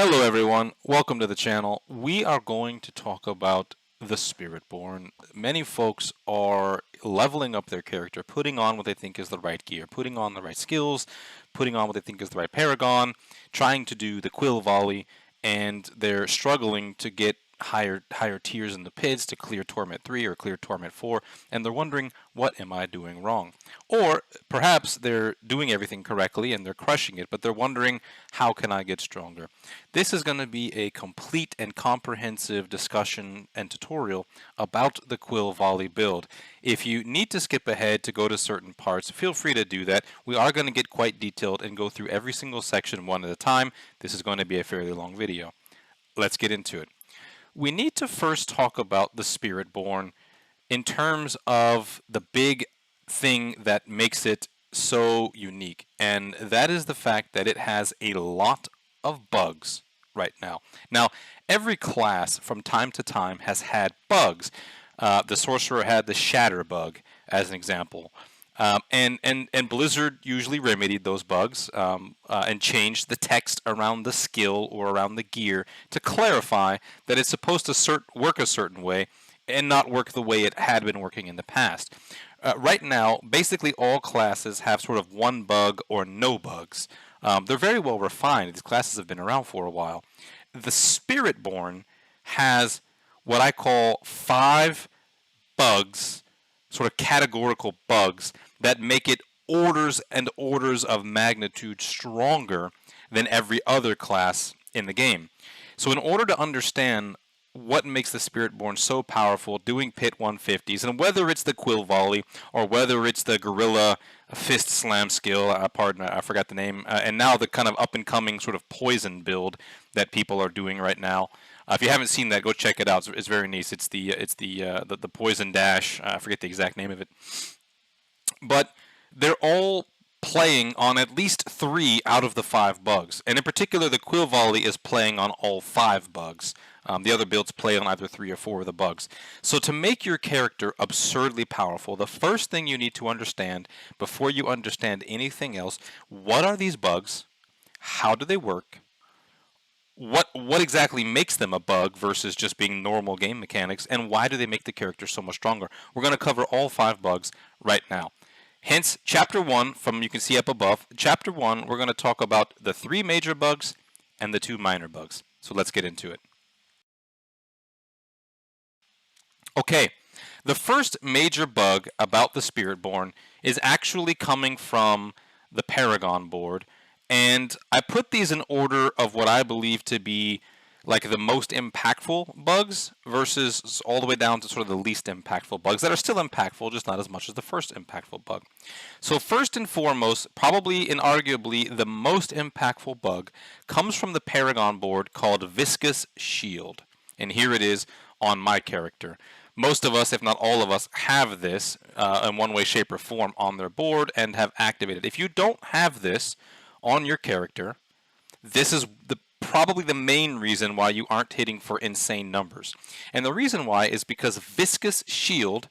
Hello everyone, welcome to the channel. We are going to talk about the Spiritborn. Many folks are leveling up their character, putting on what they think is the right gear, putting on the right skills, putting on what they think is the right Paragon, trying to do the Quill Volley, and they're struggling to get higher tiers in the pits to clear Torment 3 or clear Torment 4, and they're wondering, what am I doing wrong? Or perhaps they're doing everything correctly and they're crushing it, but they're wondering, how can I get stronger? This is going to be a complete and comprehensive discussion and tutorial about the Quill Volley build. If you need to skip ahead to go to certain parts, feel free to do that. We are going to get quite detailed and go through every single section one at a time. This is going to be a fairly long video. Let's get into it. We need to first talk about the Spiritborn in terms of the big thing that makes it so unique, and that is the fact that it has a lot of bugs right now. Now, every class from time to time has had bugs. The Sorcerer had the Shatter bug, as an example. And Blizzard usually remedied those bugs and changed the text around the skill or around the gear to clarify that it's supposed to work a certain way and not work the way it had been working in the past. Right now, basically all classes have sort of one bug or no bugs. They're very well refined. These classes have been around for a while. The Spiritborn has what I call 5 bugs, sort of categorical bugs, that make it orders and orders of magnitude stronger than every other class in the game. So in order to understand what makes the Spiritborn so powerful doing pit 150s, and whether it's the Quill Volley or whether it's the Gorilla Fist Slam skill, pardon, I forgot the name, and now the kind of up-and-coming sort of poison build that people are doing right now. If you haven't seen that, go check it out. It's very nice. It's the poison dash. I forget the exact name of it. But they're all playing on at least 3 out of the 5 bugs. And in particular, the Quill Volley is playing on all 5 bugs. The other builds play on either 3 or 4 of the bugs. So to make your character absurdly powerful, the first thing you need to understand before you understand anything else, what are these bugs? How do they work? What exactly makes them a bug versus just being normal game mechanics, and why do they make the character so much stronger? We're going to cover all 5 bugs right now. Hence, Chapter 1, you can see up above, Chapter 1, we're going to talk about the 3 major bugs and the 2 minor bugs. So let's get into it. Okay, the first major bug about the Spiritborn is actually coming from the Paragon board, and I put these in order of what I believe to be like the most impactful bugs versus all the way down to sort of the least impactful bugs that are still impactful, just not as much as the first impactful bug. So first and foremost, probably and arguably the most impactful bug comes from the Paragon board called Viscous Shield. And here it is on my character. Most of us, if not all of us, have this in one way, shape, or form on their board and have activated. If you don't have this on your character, this is probably the main reason why you aren't hitting for insane numbers. And the reason why is because Viscous Shield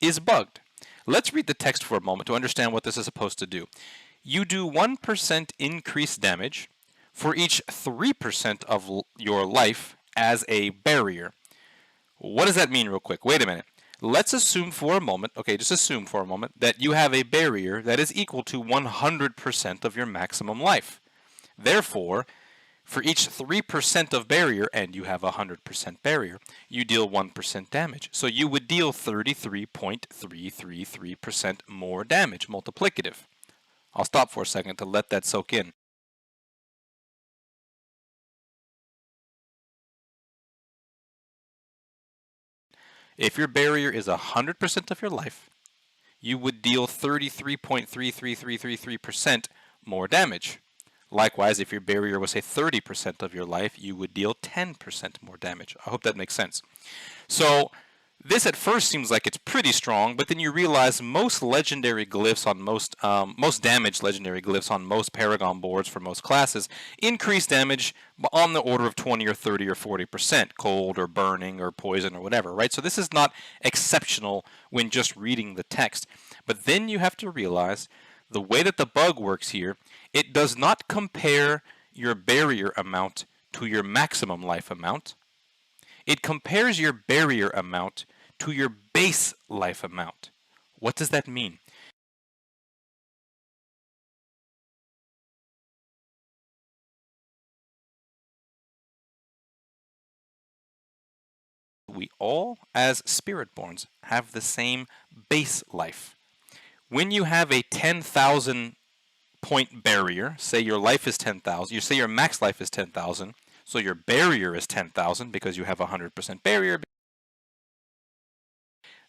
is bugged. Let's read the text for a moment to understand what this is supposed to do. You do 1% increased damage for each 3% of your life as a barrier. What does that mean real quick? Wait a minute. Let's assume for a moment, okay, just assume for a moment, that you have a barrier that is equal to 100% of your maximum life. Therefore, for each 3% of barrier, and you have 100% barrier, you deal 1% damage. So you would deal 33.333% more damage, multiplicative. I'll stop for a second to let that soak in. If your barrier is 100% of your life, you would deal 33.33333% more damage. Likewise, if your barrier was, say, 30% of your life, you would deal 10% more damage. I hope that makes sense. So this at first seems like it's pretty strong, but then you realize most legendary glyphs on most damaged legendary glyphs on most Paragon boards for most classes increase damage on the order of 20 or 30 or 40%, cold or burning or poison or whatever, right? So this is not exceptional when just reading the text. But then you have to realize the way that the bug works here, it does not compare your barrier amount to your maximum life amount. It compares your barrier amount to your base life amount. What does that mean? We all, as Spiritborns, have the same base life. When you have a 10,000 point barrier, say your life is 10,000, you say your max life is 10,000, so your barrier is 10,000 because you have a 100% barrier.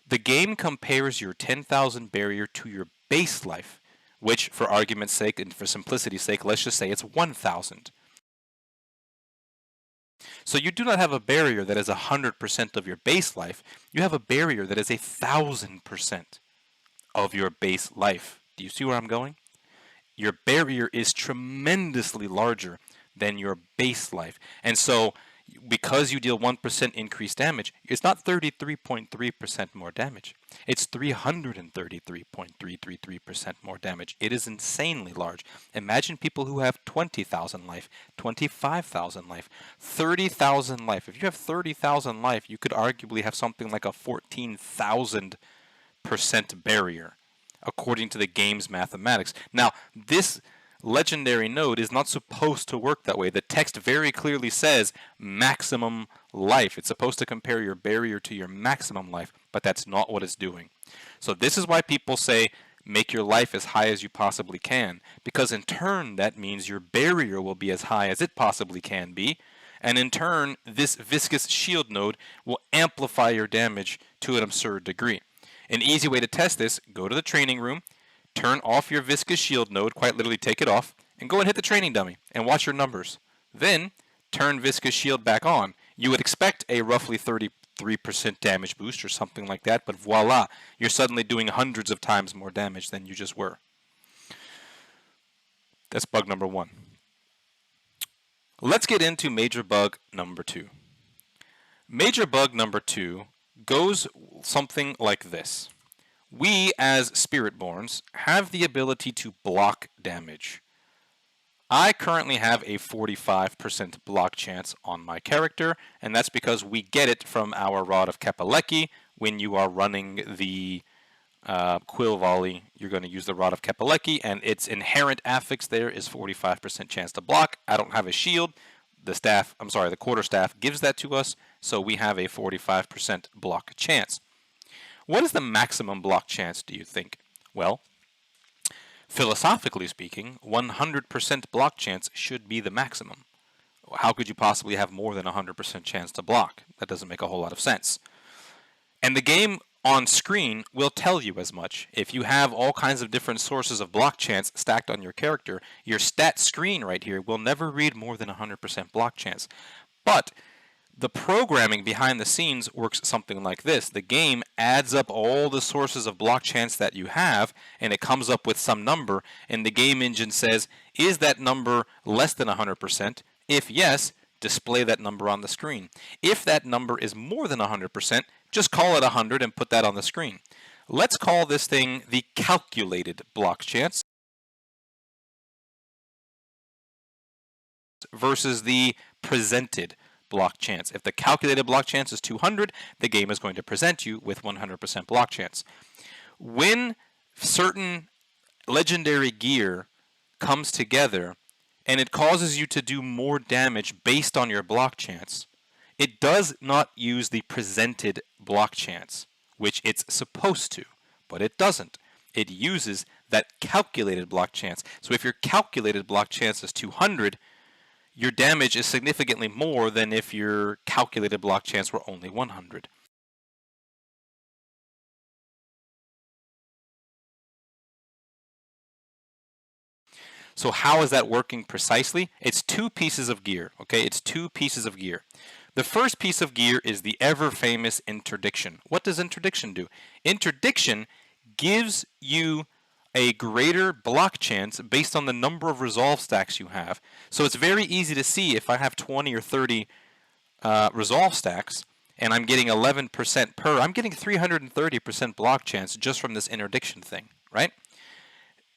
The game compares your 10,000 barrier to your base life, which, for argument's sake and for simplicity's sake, let's just say it's 1,000. So you do not have a barrier that is 100% of your base life. You have a barrier that is 1,000% of your base life. Do you see where I'm going? Your barrier is tremendously larger than your base life. And so because you deal 1% increased damage, it's not 33.3% more damage. It's 333.333% more damage. It is insanely large. Imagine people who have 20,000 life, 25,000 life, 30,000 life. If you have 30,000 life, you could arguably have something like a 14,000% barrier, according to the game's mathematics. Now, this legendary node is not supposed to work that way. The text very clearly says maximum life. It's supposed to compare your barrier to your maximum life, but that's not what it's doing. So this is why people say make your life as high as you possibly can, because in turn that means your barrier will be as high as it possibly can be, and in turn this viscous shield node will amplify your damage to an absurd degree. An easy way to test this, go to the training room, turn off your viscous shield node, quite literally take it off, and go and hit the training dummy and watch your numbers. Then turn viscous shield back on. You would expect a roughly 33% damage boost or something like that, but voila, you're suddenly doing hundreds of times more damage than you just were. That's bug number 1. Let's get into major bug number 2. Major bug number 2 goes something like this. We, as Spiritborns, have the ability to block damage. I currently have a 45% block chance on my character, and that's because we get it from our Rod of Kepaleki. When you are running the Quill Volley, you're going to use the Rod of Kepaleki, and its inherent affix there is 45% chance to block. I don't have a shield. The quarterstaff gives that to us, so we have a 45% block chance. What is the maximum block chance, do you think? Well, philosophically speaking, 100% block chance should be the maximum. How could you possibly have more than 100% chance to block? That doesn't make a whole lot of sense. And the game on screen will tell you as much. If you have all kinds of different sources of block chance stacked on your character, your stat screen right here will never read more than 100% block chance. But the programming behind the scenes works something like this. The game adds up all the sources of block chance that you have, and it comes up with some number, and the game engine says, is that number less than 100%? If yes, display that number on the screen. If that number is more than 100%, just call it 100 and put that on the screen. Let's call this thing the calculated block chance versus the presented block chance. If the calculated block chance is 200, the game is going to present you with 100% block chance. When certain legendary gear comes together and it causes you to do more damage based on your block chance, it does not use the presented block chance, which it's supposed to, but it doesn't. It uses that calculated block chance. So if your calculated block chance is 200, your damage is significantly more than if your calculated block chance were only 100. So how is that working precisely? It's 2 pieces of gear, okay? It's 2 pieces of gear. The first piece of gear is the ever-famous interdiction. What does interdiction do? Interdiction gives you a greater block chance based on the number of resolve stacks you have. So it's very easy to see if I have 20 or 30 resolve stacks and I'm getting 11% per, I'm getting 330% block chance just from this interdiction thing, right?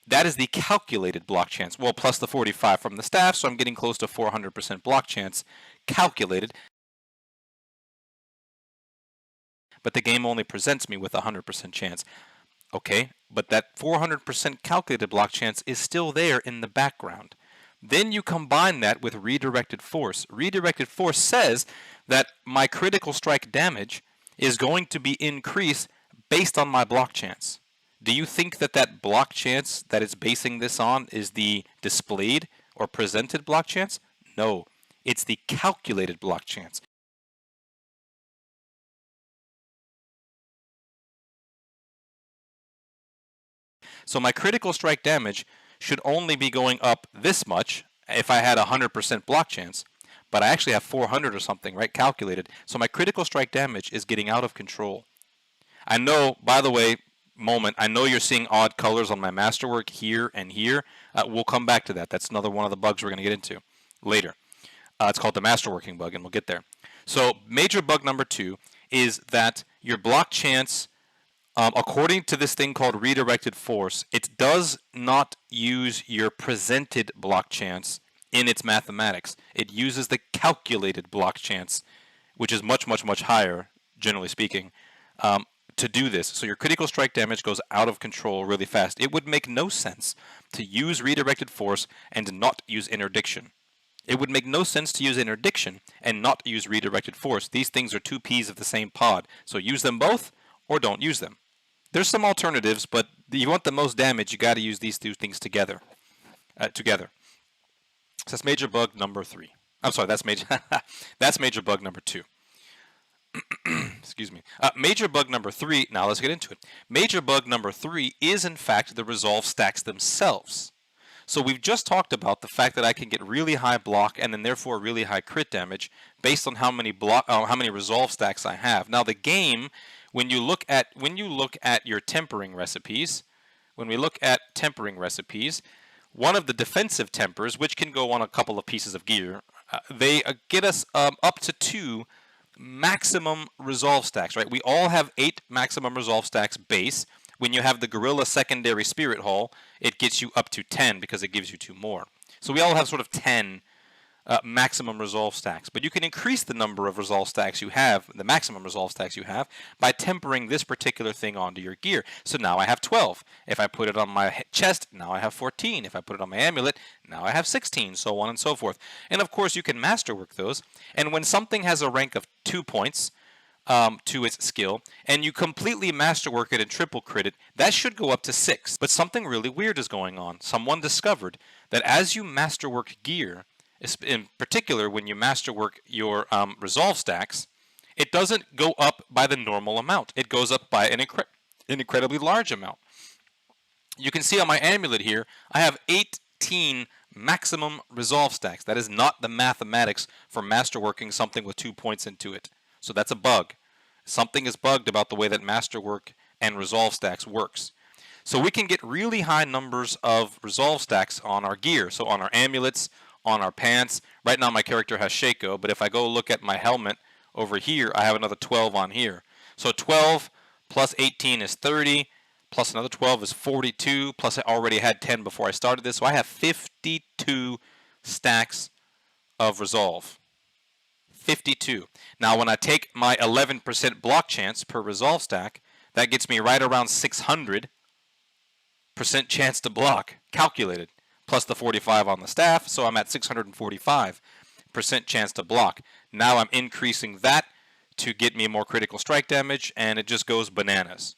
That is the calculated block chance. Well, plus the 45 from the staff, so I'm getting close to 400% block chance calculated. But the game only presents me with a 100% chance. Okay, but that 400% calculated block chance is still there in the background. Then you combine that with redirected force. Redirected force says that my critical strike damage is going to be increased based on my block chance. Do you think that that block chance that it's basing this on is the displayed or presented block chance? No, it's the calculated block chance. So my critical strike damage should only be going up this much if I had a 100% block chance, but I actually have 400 or something, right, calculated. So my critical strike damage is getting out of control. I know, by the way, I know you're seeing odd colors on my masterwork here and here. We'll come back to that. That's another one of the bugs we're going to get into later. It's called the masterworking bug, and we'll get there. So major bug number 2 is that your block chance, according to this thing called redirected force, it does not use your presented block chance in its mathematics. It uses the calculated block chance, which is much, much, much higher, generally speaking, to do this. So your critical strike damage goes out of control really fast. It would make no sense to use redirected force and not use interdiction. It would make no sense to use interdiction and not use redirected force. These things are two peas of the same pod. So use them both or don't use them. There's some alternatives, but you want the most damage, you got to use these two things together. So that's major bug number 3. I'm sorry, that's major bug number 2. Excuse me. Major bug number 3, now let's get into it. Major bug number 3 is in fact the resolve stacks themselves. So we've just talked about the fact that I can get really high block and then therefore really high crit damage based on how many resolve stacks I have. Now the game, when you look at your tempering recipes, one of the defensive tempers, which can go on a couple of pieces of gear, they get us up to 2 maximum resolve stacks, right? We all have 8 maximum resolve stacks base. When you have the Gorilla secondary Spirit Hull, it gets you up to 10 because it gives you 2 more. So we all have sort of 10 maximum resolve stacks. But you can increase the number of resolve stacks you have, the maximum resolve stacks you have, by tempering this particular thing onto your gear. So now I have 12. If I put it on my chest, now I have 14. If I put it on my amulet, now I have 16, so on and so forth. And of course, you can masterwork those. And when something has a rank of 2 points, to its skill, and you completely masterwork it and triple crit it, that should go up to 6. But something really weird is going on. Someone discovered that as you masterwork gear, in particular when you masterwork your resolve stacks, it doesn't go up by the normal amount. It goes up by an incredibly large amount. You can see on my amulet here, I have 18 maximum resolve stacks. That is not the mathematics for masterworking something with 2 points into it. So that's a bug. Something is bugged about the way that masterwork and resolve stacks works. So we can get really high numbers of resolve stacks on our gear. So on our amulets, on our pants. Right now my character has Shaco, but if I go look at my helmet over here, I have another 12 on here. So 12 plus 18 is 30, plus another 12 is 42, plus I already had 10 before I started this. So I have 52 stacks of resolve. 52. Now when I take my 11% block chance per resolve stack, that gets me right around 600% chance to block, calculated, plus the 45 on the staff, so I'm at 645% chance to block. Now I'm increasing that to get me more critical strike damage, and it just goes bananas.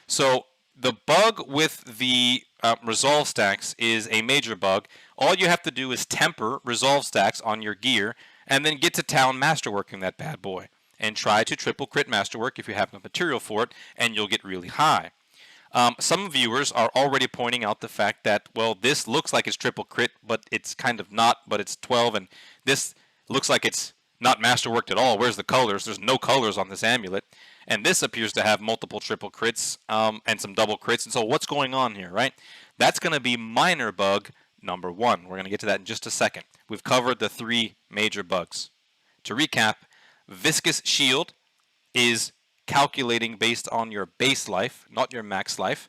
So the bug with the resolve stacks is a major bug. All you have to do is temper resolve stacks on your gear, and then get to town masterworking that bad boy. And try to triple crit masterwork if you have the material for it, and you'll get really high. Some viewers are already pointing out the fact that, well, this looks like it's triple crit, but it's kind of not, but it's 12, and this looks like it's not masterworked at all. Where's the colors? There's no colors on this amulet. And this appears to have multiple triple crits and some double crits. And so what's going on here, right? That's going to be minor bug number 1. We're going to get to that in just a second. We've covered the 3 major bugs. To recap, Viscous Shield is calculating based on your base life, not your max life.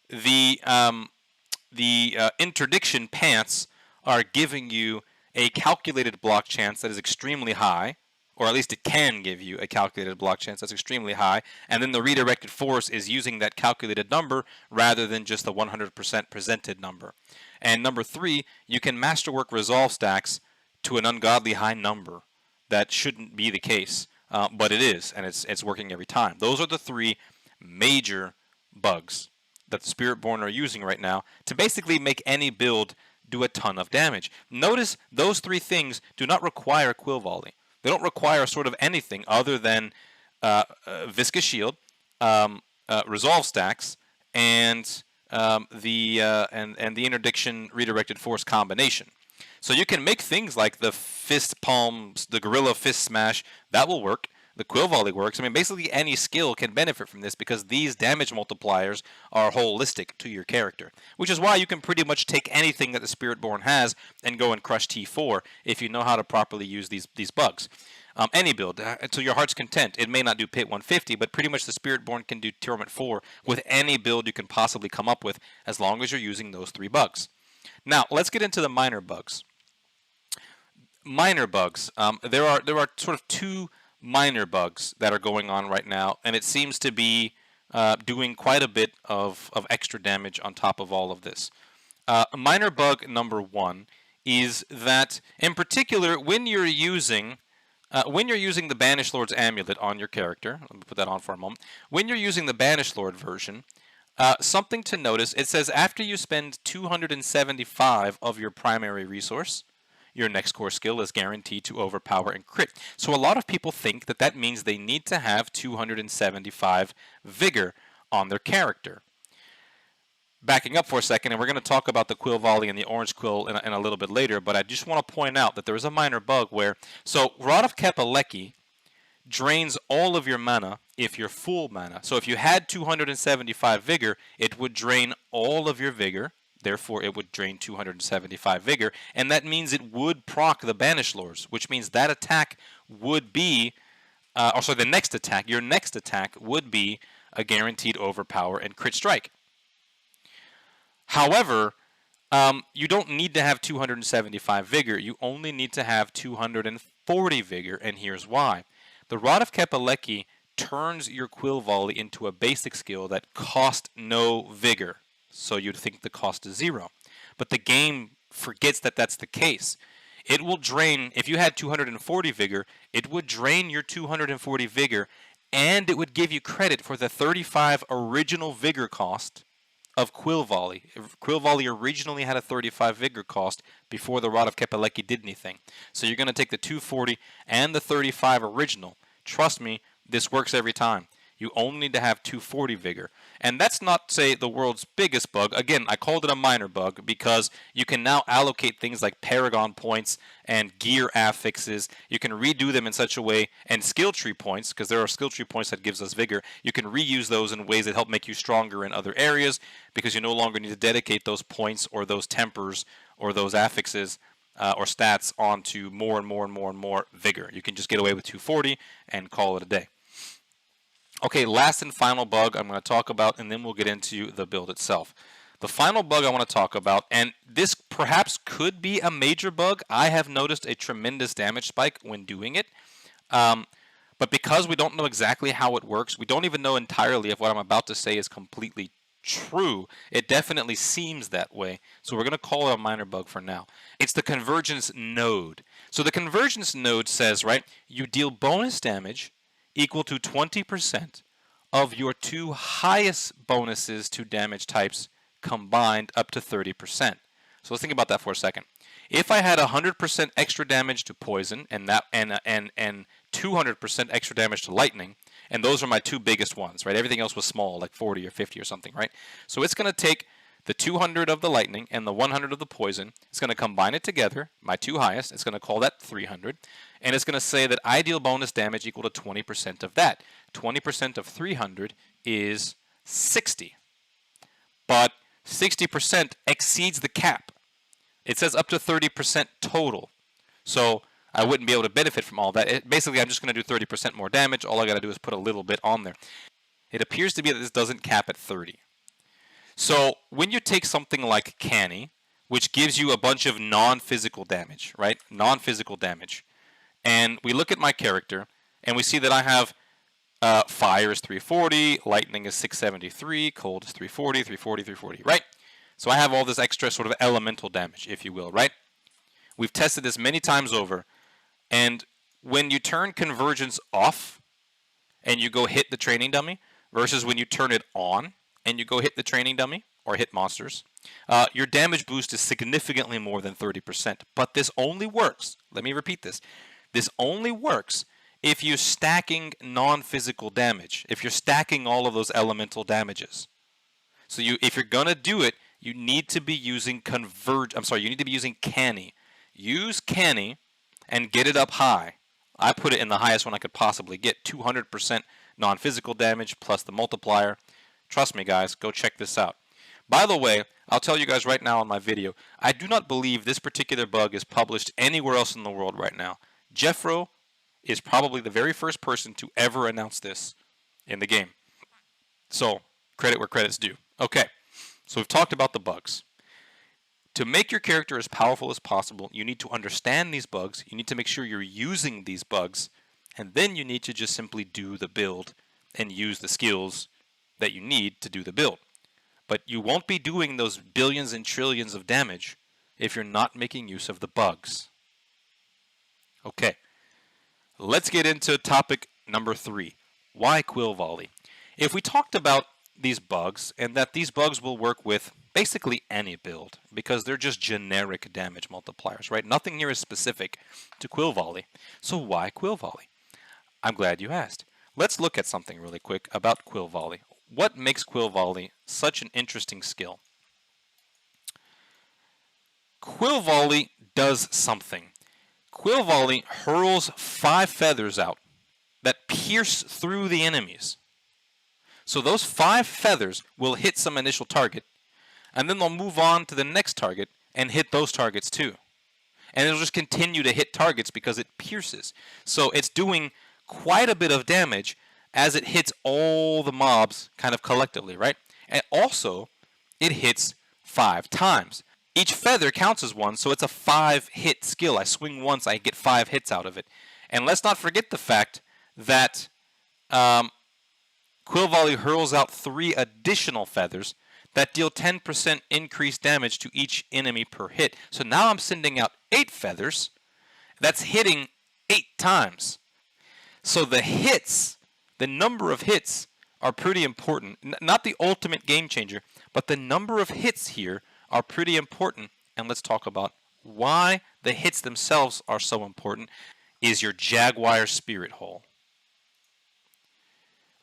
The the interdiction pants are giving you a calculated block chance that is extremely high, or at least it can give you a calculated block chance that's extremely high, and then the redirected force is using that calculated number rather than just the 100% presented number. And number 3, you can masterwork resolve stacks to an ungodly high number. That shouldn't be the case, but it is, and it's working every time. Those are the 3 major bugs that the Spiritborn are using right now to basically make any build do a ton of damage. Notice those 3 things do not require Quill Volley. They don't require sort of anything other than Viscous Shield, Resolve stacks, and the Interdiction Redirected Force combination. So you can make things like the Fist Palms, the Gorilla Fist Smash, that will work. The Quill Volley works. I mean, basically any skill can benefit from this because these damage multipliers are holistic to your character, which is why you can pretty much take anything that the Spiritborn has and go and crush T4 if you know how to properly use these bugs. Any build, to your heart's content. It may not do Pit 150, but pretty much the Spiritborn can do Torment 4 with any build you can possibly come up with as long as you're using those 3 bugs. Now, let's get into the minor bugs. Minor bugs. There are sort of 2 minor bugs that are going on right now, and it seems to be doing quite a bit of extra damage on top of all of this. Minor bug number 1 is that, in particular, when you're using the Banished Lord's Amulet on your character, let me put that on for a moment. When you're using the Banished Lord version, something to notice, it says after you spend 275 of your primary resource, your next core skill is guaranteed to overpower and crit. So a lot of people think that that means they need to have 275 vigor on their character. Backing up for a second, and we're going to talk about the Quill Volley and the Orange Quill in a little bit later, but I just want to point out that there is a minor bug where, so Rod of Kepaleki drains all of your mana if you're full mana. So if you had 275 vigor, it would drain all of your vigor. Therefore, it would drain 275 vigor, and that means it would proc the Banished Lords, which means that attack would be, the next attack, your next attack would be a guaranteed overpower and crit strike. However, you don't need to have 275 vigor. You only need to have 240 vigor, and here's why. The Rod of Kepaleki turns your Quill Volley into a basic skill that costs no vigor. So you'd think the cost is 0. But the game forgets that that's the case. It will drain, if you had 240 vigor, it would drain your 240 vigor, and it would give you credit for the 35 original vigor cost of Quill Volley. Quill Volley originally had a 35 vigor cost before the Rod of Kepaleki did anything. So you're going to take the 240 and the 35 original. Trust me, this works every time. You only need to have 240 vigor. And that's not, say, the world's biggest bug. Again, I called it a minor bug because you can now allocate things like Paragon points and gear affixes. You can redo them in such a way, and skill tree points, because there are skill tree points that gives us vigor. You can reuse those in ways that help make you stronger in other areas because you no longer need to dedicate those points or those tempers or those affixes or stats onto more and more and more and more vigor. You can just get away with 240 and call it a day. Okay, last and final bug I'm going to talk about, and then we'll get into the build itself. The final bug I want to talk about, and this perhaps could be a major bug. I have noticed a tremendous damage spike when doing it. But because we don't know exactly how it works, we don't even know entirely if what I'm about to say is completely true. It definitely seems that way. So we're going to call it a minor bug for now. It's the convergence node. So the convergence node says, right, you deal bonus damage equal to 20% of your 2 highest bonuses to damage types combined up to 30%. So let's think about that for a second. If I had 100% extra damage to poison and 200% extra damage to lightning, and those are my 2 biggest ones, right? Everything else was small, like 40 or 50 or something, right? So it's going to take the 200 of the lightning and the 100 of the poison. It's going to combine it together, my 2 highest. It's going to call that 300. And it's going to say that I deal bonus damage equal to 20% of that. 20% of 300 is 60. But 60% exceeds the cap. It says up to 30% total. So I wouldn't be able to benefit from all that. Basically, I'm just going to do 30% more damage. All I got to do is put a little bit on there. It appears to be that this doesn't cap at 30. So when you take something like Canny, which gives you a bunch of non-physical damage, right? Non-physical damage. And we look at my character, and we see that I have fire is 340, lightning is 673, cold is 340, 340, 340, right? So I have all this extra sort of elemental damage, if you will, right? We've tested this many times over, and when you turn convergence off and you go hit the training dummy versus when you turn it on and you go hit the training dummy or hit monsters, your damage boost is significantly more than 30%. But this only works, let me repeat this, this only works if you're stacking non-physical damage, if you're stacking all of those elemental damages. So if you're gonna do it, you need to be using you need to be using Canny. Use Canny and get it up high. I put it in the highest one I could possibly get, 200% non-physical damage plus the multiplier. Trust me, guys, go check this out. By the way, I'll tell you guys right now on my video, I do not believe this particular bug is published anywhere else in the world right now. Jeffro is probably the very first person to ever announce this in the game. So, credit where credit's due. Okay, so we've talked about the bugs. To make your character as powerful as possible, you need to understand these bugs, you need to make sure you're using these bugs, and then you need to just simply do the build and use the skills that you need to do the build. But you won't be doing those billions and trillions of damage if you're not making use of the bugs. Okay, let's get into topic number 3. Why Quill Volley? If we talked about these bugs and that these bugs will work with basically any build because they're just generic damage multipliers, right? Nothing here is specific to Quill Volley. So why Quill Volley? I'm glad you asked. Let's look at something really quick about Quill Volley. What makes Quill Volley such an interesting skill? Quill Volley does something. Quill Volley hurls 5 feathers out that pierce through the enemies. So those 5 feathers will hit some initial target, and then they'll move on to the next target and hit those targets too. And it'll just continue to hit targets because it pierces. So it's doing quite a bit of damage as it hits all the mobs kind of collectively, right? And also, it hits 5 times. Each feather counts as one, so it's a 5-hit skill. I swing once, I get 5 hits out of it. And let's not forget the fact that Quill Volley hurls out 3 additional feathers that deal 10% increased damage to each enemy per hit. So now I'm sending out 8 feathers. That's hitting 8 times. So the hits, the number of hits are pretty important. Not the ultimate game changer, but the number of hits here are pretty important. And let's talk about why the hits themselves are so important is your Jaguar Spirit Hole.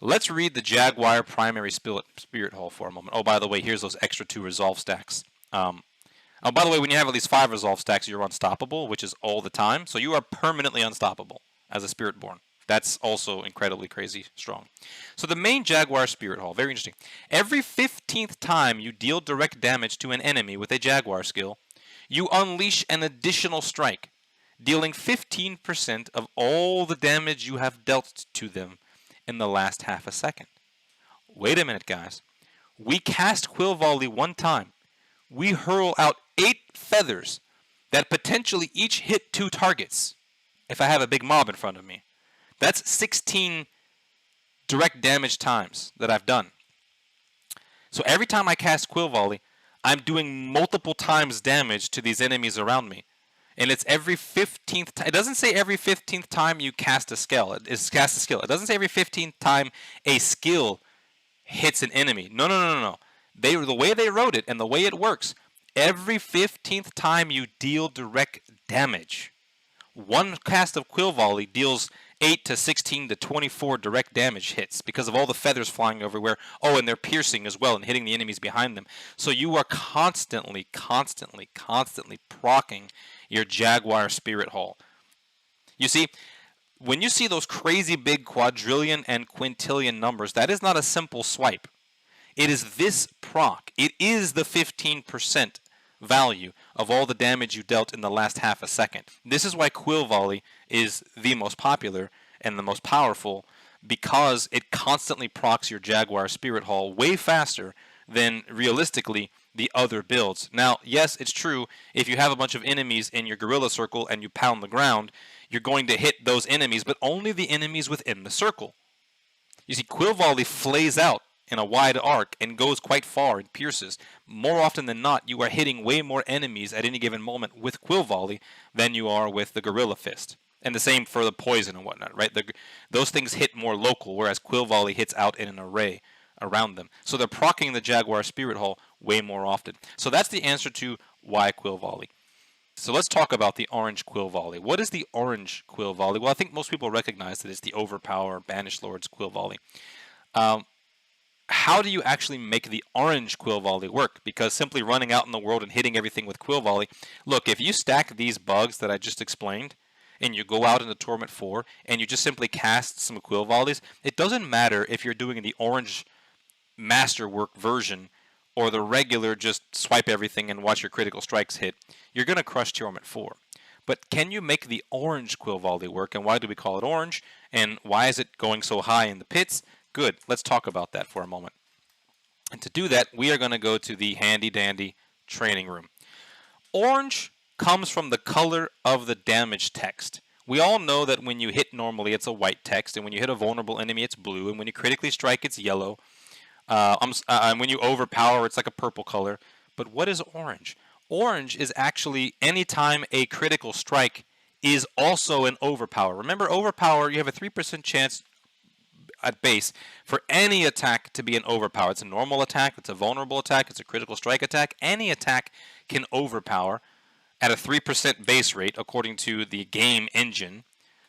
Let's read the Jaguar primary Spirit Hole for a moment. Oh, by the way, here's those extra 2 resolve stacks. Oh, by the way, when you have at least 5 resolve stacks, you're unstoppable, which is all the time. So you are permanently unstoppable as a Spiritborn. That's also incredibly crazy strong. So the main Jaguar Spirit Hole, very interesting. Every 15th time you deal direct damage to an enemy with a Jaguar skill, you unleash an additional strike, dealing 15% of all the damage you have dealt to them in the last half a second. Wait a minute, guys. We cast Quill Volley one time. We hurl out 8 feathers that potentially each hit 2 targets if I have a big mob in front of me. That's 16 direct damage times that I've done. So every time I cast Quill Volley, I'm doing multiple times damage to these enemies around me. And it's every 15th time. It doesn't say every 15th time you cast a skill. It doesn't say every 15th time a skill hits an enemy. No. The way they wrote it and the way it works, every 15th time you deal direct damage. One cast of Quill Volley deals 8 to 16 to 24 direct damage hits because of all the feathers flying everywhere. Oh, and they're piercing as well and hitting the enemies behind them. So you are constantly proccing your Jaguar Spirit Hole. You see, when you see those crazy big quadrillion and quintillion numbers, that is not a simple swipe. It is this proc. It is the 15% value of all the damage you dealt in the last half a second. This is why Quill Volley is the most popular and the most powerful, because it constantly procs your Jaguar Spirit Hole way faster than realistically the other builds. Now, yes, it's true, if you have a bunch of enemies in your gorilla circle and you pound the ground, you're going to hit those enemies, but only the enemies within the circle. You see, Quill Volley flays out in a wide arc and goes quite far and pierces. More often than not, you are hitting way more enemies at any given moment with Quill Volley than you are with the Gorilla Fist. And the same for the poison and whatnot, right? Those things hit more local, whereas Quill Volley hits out in an array around them. So they're proccing the Jaguar Spirit Hull way more often. So that's the answer to why Quill Volley. So let's talk about the orange Quill Volley. What is the orange Quill Volley? Well, I think most people recognize that it's the Overpower Banished Lord's Quill Volley. How do you actually make the orange Quill Volley work? Because simply running out in the world and hitting everything with Quill Volley, look, if you stack these bugs that I just explained, and you go out into Torment 4, and you just simply cast some Quill Volleys, it doesn't matter if you're doing the orange Masterwork version or the regular just swipe everything and watch your critical strikes hit, you're going to crush Torment 4. But can you make the orange Quill Volley work, and why do we call it orange, and why is it going so high in the pits? Good, let's talk about that for a moment. And to do that, we are going to go to the handy-dandy training room. Orange comes from the color of the damage text. We all know that when you hit normally, it's a white text, and when you hit a vulnerable enemy, it's blue, and when you critically strike, it's yellow. And when you overpower, it's like a purple color. But what is orange? Orange is actually anytime a critical strike is also an overpower. Remember, overpower, you have a 3% chance at base for any attack to be an overpower. It's a normal attack, it's a vulnerable attack, it's a critical strike attack. Any attack can overpower at a 3% base rate according to the game engine.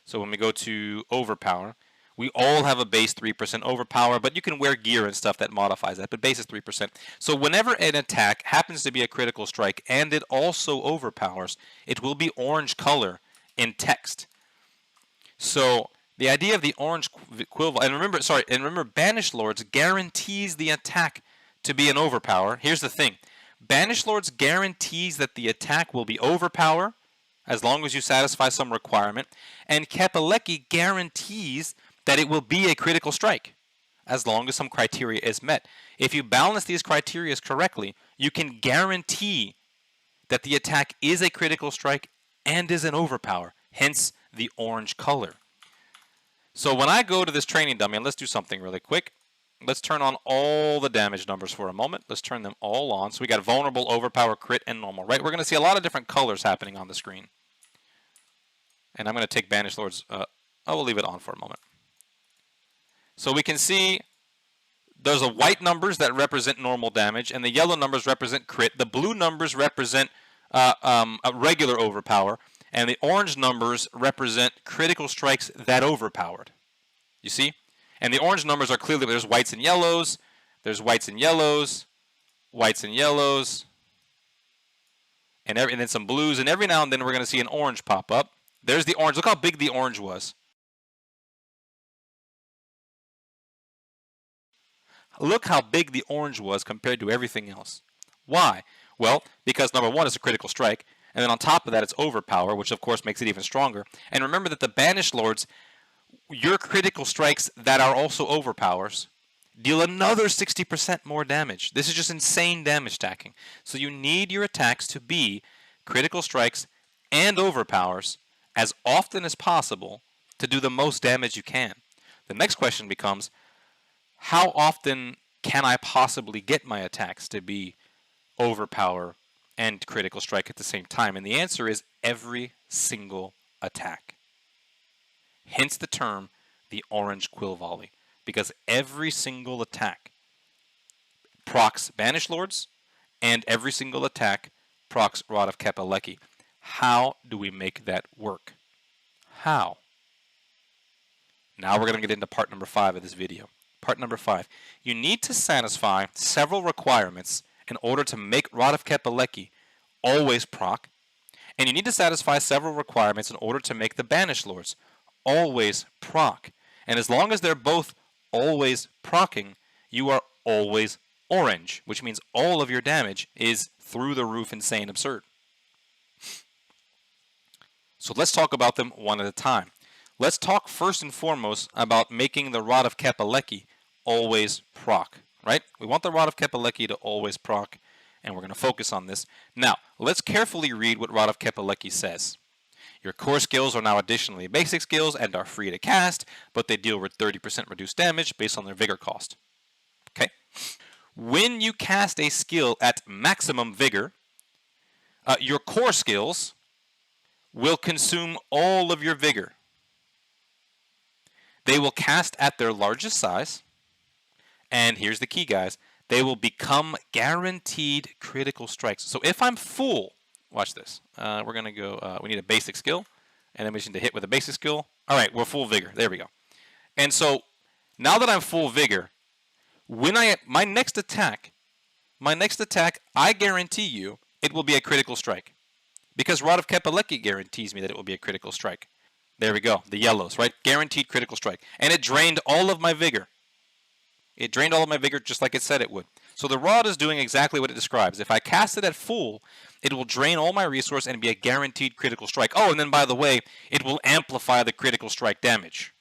So when we go to overpower, we all have a base 3% overpower, but you can wear gear and stuff that modifies that, but base is 3%. So whenever an attack happens to be a critical strike and it also overpowers, it will be orange color in text. So the idea of the orange Quill, and remember, Banished Lords guarantees the attack to be an overpower. Here's the thing. Banished Lords guarantees that the attack will be overpower as long as you satisfy some requirement, and Kepaleki guarantees that it will be a critical strike as long as some criteria is met. If you balance these criteria correctly, you can guarantee that the attack is a critical strike and is an overpower, hence the orange color. So when I go to this training dummy, and let's do something really quick. Let's turn on all the damage numbers for a moment. Let's turn them all on. So we got vulnerable, overpower, crit, and normal, right? We're going to see a lot of different colors happening on the screen. And I'm going to take Banished Lords. I will leave it on for a moment. So we can see there's a white numbers that represent normal damage, and the yellow numbers represent crit. The blue numbers represent a regular overpower, and the orange numbers represent critical strikes that overpowered. You see? And the orange numbers are clearly, there's whites and yellows, there's whites and yellows, whites and yellows, and then some blues, and every now and then we're going to see an orange pop up. There's the orange. Look how big the orange was. Look how big the orange was compared to everything else. Why? Well, because number one, it's a critical strike, and then on top of that, it's overpower, which of course makes it even stronger. And remember that the Banished Lords, your critical strikes that are also overpowers, deal another 60% more damage. This is just insane damage stacking. So you need your attacks to be critical strikes and overpowers as often as possible to do the most damage you can. The next question becomes, how often can I possibly get my attacks to be overpower and critical strike at the same time? And the answer is every single attack. Hence the term, the orange Quill Volley, because every single attack procs Banished Lords, and every single attack procs Rod of Kepaleki. How do we make that work? How? Now we're going to get into part number 5 of this video. Part number 5. You need to satisfy several requirements in order to make Rod of Kepaleki always proc, and you need to satisfy several requirements in order to make the Banished Lords always proc. And as long as they're both always procking, you are always orange, which means all of your damage is through the roof insane absurd. So let's talk about them one at a time. Let's talk first and foremost about making the Rod of Kepaleki always proc. right? We want the Rod of Kepaleki to always proc, and we're going to focus on this. Now, let's carefully read what Rod of Kepaleki says. Your core skills are now additionally basic skills and are free to cast, but they deal with 30% reduced damage based on their vigor cost. Okay? When you cast a skill at maximum vigor, your core skills will consume all of your vigor. They will cast at their largest size, and here's the key, guys. They will become guaranteed critical strikes. So if I'm full, watch this. We're going to go, we need a basic skill, and then we need to hit with a basic skill. All right, we're full vigor. There we go. And so now that I'm full vigor, when my next attack, I guarantee you it will be a critical strike. Because Rod of Kepaleki guarantees me that it will be a critical strike. There we go, the yellows, right? Guaranteed critical strike. And it drained all of my vigor. It drained all of my vigor just like it said it would. So the Rod is doing exactly what it describes. If I cast it at full, it will drain all my resource and be a guaranteed critical strike. Oh, and then by the way, it will amplify the critical strike damage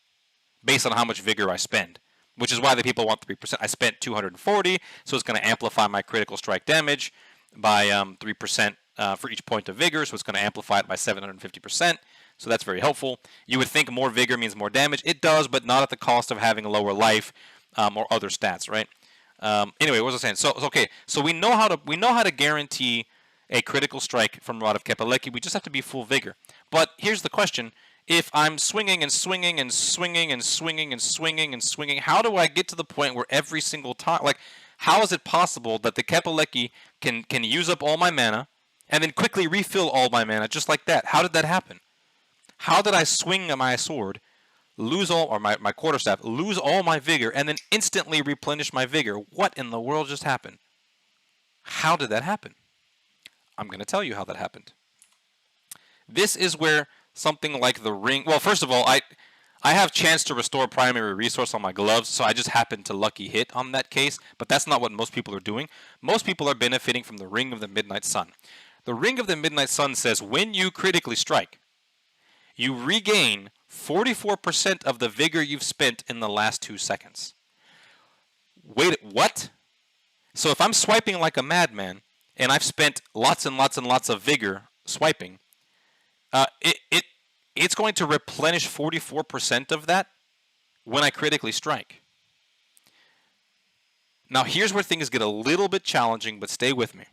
based on how much vigor I spend, which is why the people want 3%. I spent 240, so it's going to amplify my critical strike damage by 3% for each point of vigor, so it's going to amplify it by 750%. So that's very helpful. You would think more vigor means more damage. It does, but not at the cost of having a lower life or other stats, right? Anyway, what was I saying? So okay, so we know how to guarantee a critical strike from Rod of Kepaleki. We just have to be full vigor. But here's the question: if I'm swinging and swinging and swinging and swinging and swinging and swinging, how do I get to the point where every single time, like, how is it possible that the Kepaleki can use up all my mana and then quickly refill all my mana just like that? How did that happen? How did I swing my sword, lose all, or my quarterstaff, lose all my vigor, and then instantly replenish my vigor? What in the world just happened? How did that happen? I'm going to tell you how that happened. This is where something like the ring... Well, first of all, I have chance to restore primary resource on my gloves, so I just happened to lucky hit on that case, but that's not what most people are doing. Most people are benefiting from the Ring of the Midnight Sun. The Ring of the Midnight Sun says when you critically strike, you regain 44% of the vigor you've spent in the last 2 seconds. Wait, what? So if I'm swiping like a madman, and I've spent lots and lots and lots of vigor swiping, it's going to replenish 44% of that when I critically strike. Now here's where things get a little bit challenging, but stay with me.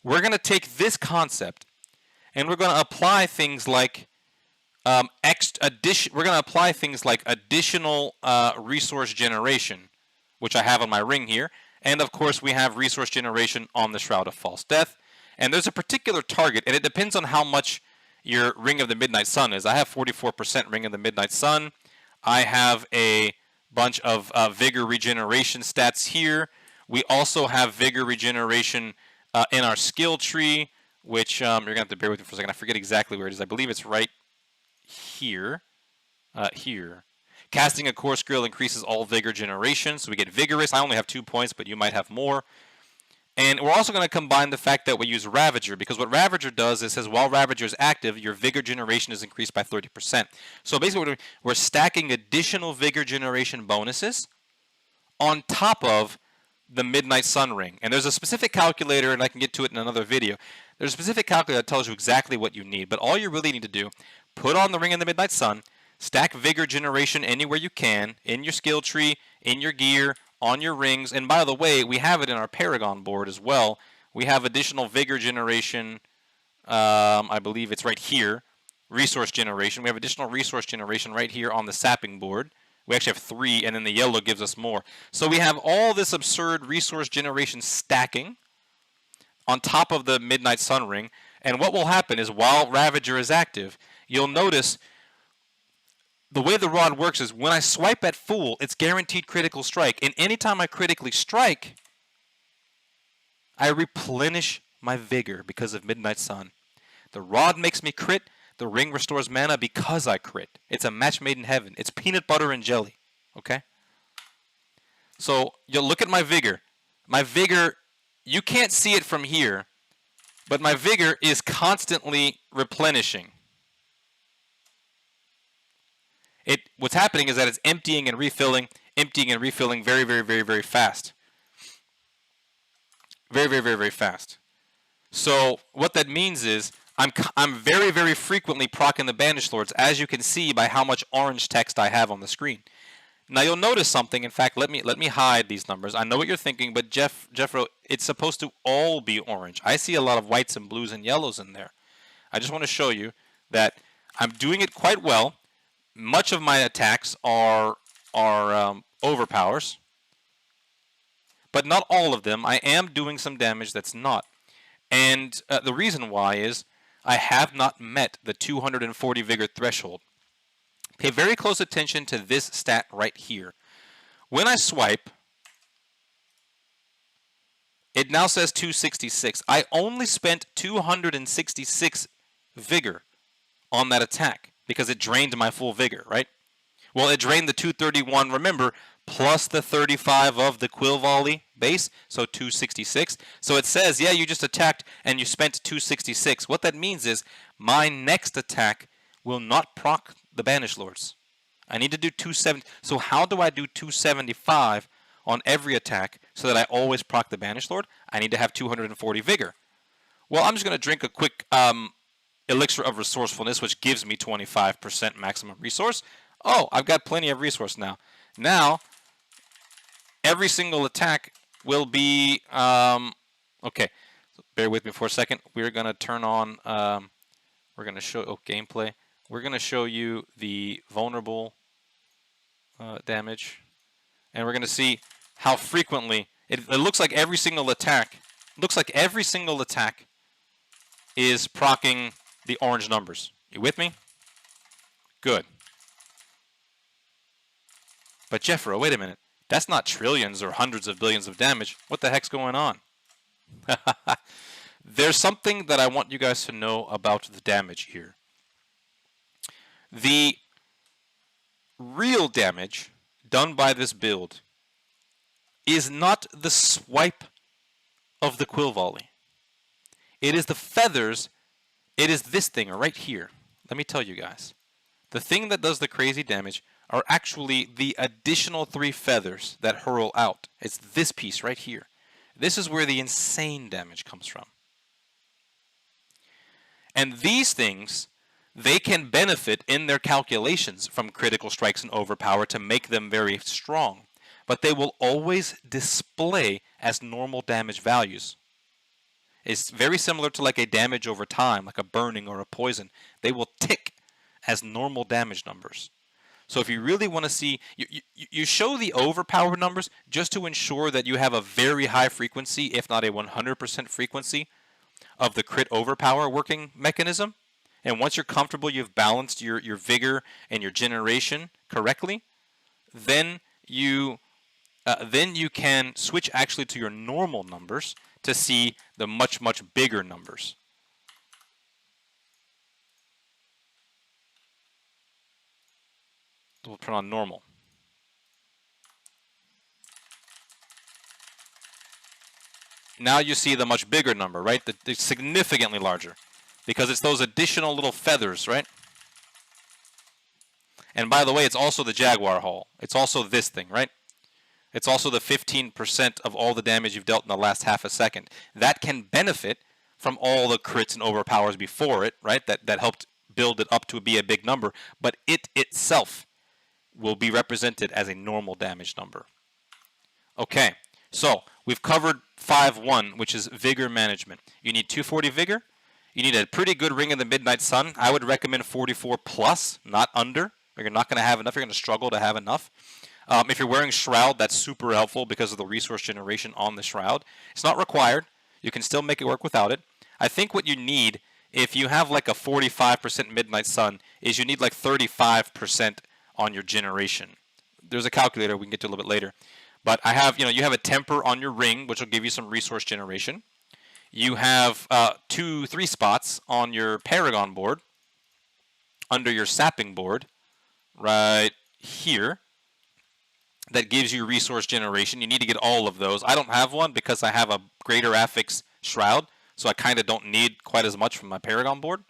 We're going to take this concept, and we're going to apply things like additional resource generation, which I have on my ring here, and of course we have resource generation on the Shroud of False Death. And there's a particular target, and it depends on how much your Ring of the Midnight Sun is. I have 44% Ring of the Midnight Sun. I have a bunch of vigor regeneration stats here. We also have vigor regeneration in our skill tree, which you're going to have to bear with me for a second. I forget exactly where it is. I believe it's right here. Here. Casting a core skill increases all vigor generation, so we get vigorous. I only have 2 points, but you might have more. And we're also going to combine the fact that we use Ravager, because what Ravager does is says while Ravager is active, your vigor generation is increased by 30%. So basically we're stacking additional vigor generation bonuses on top of the Midnight Sun Ring. And there's a specific calculator, and I can get to it in another video. There's a specific calculator that tells you exactly what you need, but all you really need to do, put on the Ring of the Midnight Sun, stack vigor generation anywhere you can, in your skill tree, in your gear, on your rings. And by the way, we have it in our Paragon board as well. We have additional vigor generation. I believe it's right here. Resource generation. We have additional resource generation right here on the sapping board. We actually have 3, and then the yellow gives us more. So we have all this absurd resource generation stacking on top of the Midnight Sun Ring. And what will happen is while Ravager is active, you'll notice the way the rod works is when I swipe at full, it's guaranteed critical strike. And anytime I critically strike, I replenish my vigor because of Midnight Sun. The rod makes me crit. The ring restores mana because I crit. It's a match made in heaven. It's peanut butter and jelly. Okay? So you'll look at my vigor. My vigor, you can't see it from here, but my vigor is constantly replenishing. What's happening is that it's emptying and refilling very, very, very, very fast. Very, very, very, very fast. So what that means is I'm very, very frequently proccing the Banished Lords, as you can see by how much orange text I have on the screen. Now you'll notice something. In fact, let me hide these numbers. I know what you're thinking, but Jeffro, it's supposed to all be orange. I see a lot of whites and blues and yellows in there. I just want to show you that I'm doing it quite well. Much of my attacks are overpowers, but not all of them. I am doing some damage that's not. And the reason why is I have not met the 240 vigor threshold. Pay very close attention to this stat right here. When I swipe, it now says 266. I only spent 266 vigor on that attack because it drained my full vigor, right? Well, it drained the 231, remember, plus the 35 of the Quill Volley base, so 266. So it says, yeah, you just attacked and you spent 266. What that means is my next attack will not proc the Banished Lords. I need to do 270. So how do I do 275 on every attack so that I always proc the Banished Lord? I need to have 240 vigor. Well, I'm just going to drink a quick elixir of resourcefulness, which gives me 25% maximum resource. Oh, I've got plenty of resource now. Now, every single attack will be... okay, so bear with me for a second. We're going to turn on... we're going to show... Oh, gameplay. We're going to show you the vulnerable damage. And we're going to see how frequently... It looks like every single attack... Looks like every single attack is proccing the orange numbers. You with me? Good. But Jeffro, wait a minute. That's not trillions or hundreds of billions of damage. What the heck's going on? There's something that I want you guys to know about the damage here. The real damage done by this build is not the swipe of the Quill Volley. It is the feathers. It is this thing right here. Let me tell you guys. The thing that does the crazy damage are actually the additional 3 feathers that hurl out. It's this piece right here. This is where the insane damage comes from. And these things, they can benefit in their calculations from critical strikes and overpower to make them very strong. But they will always display as normal damage values. It's very similar to like a damage over time, like a burning or a poison. They will tick as normal damage numbers. So if you really want to see, you show the overpower numbers just to ensure that you have a very high frequency, if not a 100% frequency, of the crit overpower working mechanism. And once you're comfortable, you've balanced your vigor and your generation correctly, then you can switch actually to your normal numbers to see the much, much bigger numbers. We'll turn on normal. Now you see the much bigger number, right? It's significantly larger because it's those additional little feathers, right? And by the way, it's also the Jaguar Hull. It's also this thing, right? It's also the 15% of all the damage you've dealt in the last half a second. That can benefit from all the crits and overpowers before it, right? That helped build it up to be a big number. But it itself will be represented as a normal damage number. Okay, so we've covered 5-1, which is vigor management. You need 240 vigor. You need a pretty good Ring of the Midnight Sun. I would recommend 44 plus, not under. You're not going to have enough. You're going to struggle to have enough. If you're wearing Shroud, that's super helpful because of the resource generation on the Shroud. It's not required. You can still make it work without it. I think what you need, if you have like a 45% Midnight Sun, is you need like 35% on your generation. There's a calculator we can get to a little bit later. But I have, you have a temper on your ring, which will give you some resource generation. You have 2-3 spots on your Paragon board, under your sapping board, right here, that gives you resource generation. You need to get all of those. I don't have one because I have a Greater Affix Shroud, so I kind of don't need quite as much from my Paragon board.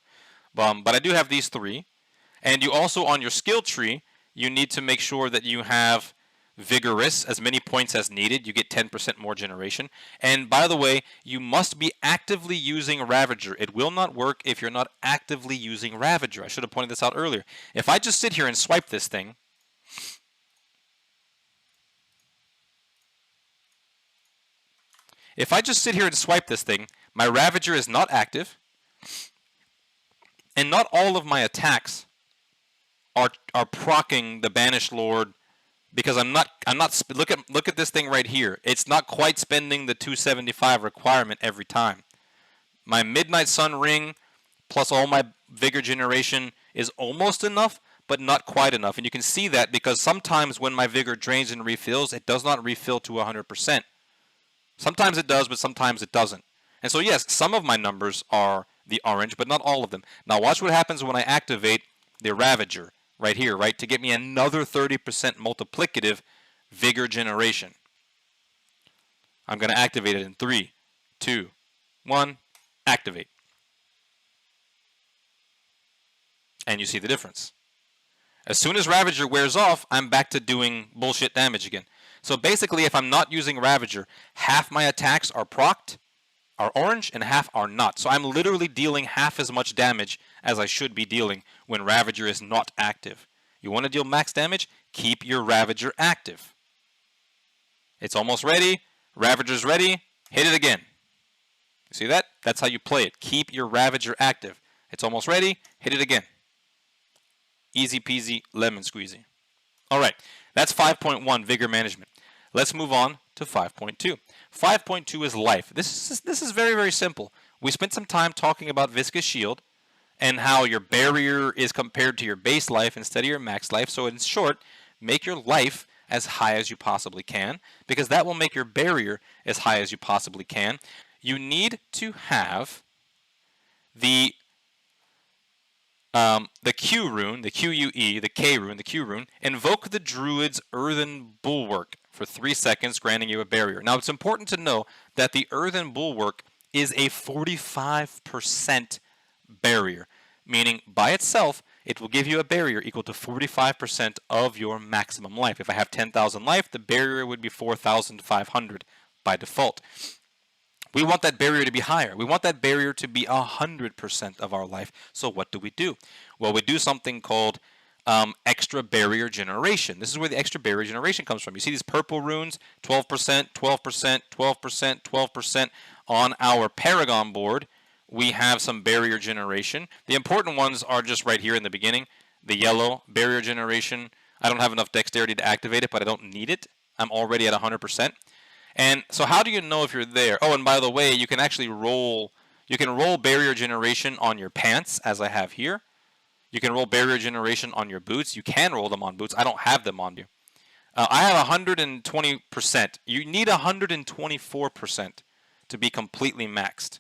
But I do have these 3. And you also, on your skill tree, you need to make sure that you have vigorous, as many points as needed. You get 10% more generation. And by the way, you must be actively using Ravager. It will not work if you're not actively using Ravager. I should have pointed this out earlier. If I just sit here and swipe this thing, my Ravager is not active, and not all of my attacks are proccing the Banished Lord, because I'm not look at this thing right here. It's not quite spending the 275 requirement every time. My Midnight Sun Ring plus all my vigor generation is almost enough, but not quite enough. And you can see that because sometimes when my vigor drains and refills, it does not refill to 100%. Sometimes it does, but sometimes it doesn't. And so yes, some of my numbers are the orange, but not all of them. Now watch what happens when I activate the Ravager right here, right, to get me another 30% multiplicative vigor generation. I'm going to activate it in 3, 2, 1, activate. And you see the difference. As soon as Ravager wears off, I'm back to doing bullshit damage again. So basically, if I'm not using Ravager, half my attacks are procced, are orange, and half are not. So I'm literally dealing half as much damage as I should be dealing when Ravager is not active. You want to deal max damage? Keep your Ravager active. It's almost ready. Ravager's ready. Hit it again. You see that? That's how you play it. Keep your Ravager active. It's almost ready. Hit it again. Easy peasy, lemon squeezy. All right, that's 5.1, Vigor Management. Let's move on to 5.2. 5.2 is Life. This is very, very simple. We spent some time talking about Viscous Shield and how your barrier is compared to your base life instead of your max life. So in short, make your life as high as you possibly can, because that will make your barrier as high as you possibly can. You need to have the Q rune, the QUE, the K rune, the Q rune, invoke the Druid's Earthen Bulwark for 3 seconds, granting you a barrier. Now, it's important to know that the Earthen Bulwark is a 45% barrier, meaning by itself, it will give you a barrier equal to 45% of your maximum life. If I have 10,000 life, the barrier would be 4,500 by default. We want that barrier to be higher. We want that barrier to be 100% of our life. So what do? Well, we do something called extra barrier generation. This is where the extra barrier generation comes from. You see these purple runes, 12%, 12%, 12%, 12%. On our Paragon board, we have some barrier generation. The important ones are just right here in the beginning. The yellow barrier generation. I don't have enough dexterity to activate it, but I don't need it. I'm already at 100%. And so how do you know if you're there? Oh, and by the way, you can actually roll barrier generation on your pants, as I have here. You can roll barrier generation on your boots. You can roll them on boots. I don't have them on you. I have 120%. You need 124% to be completely maxed.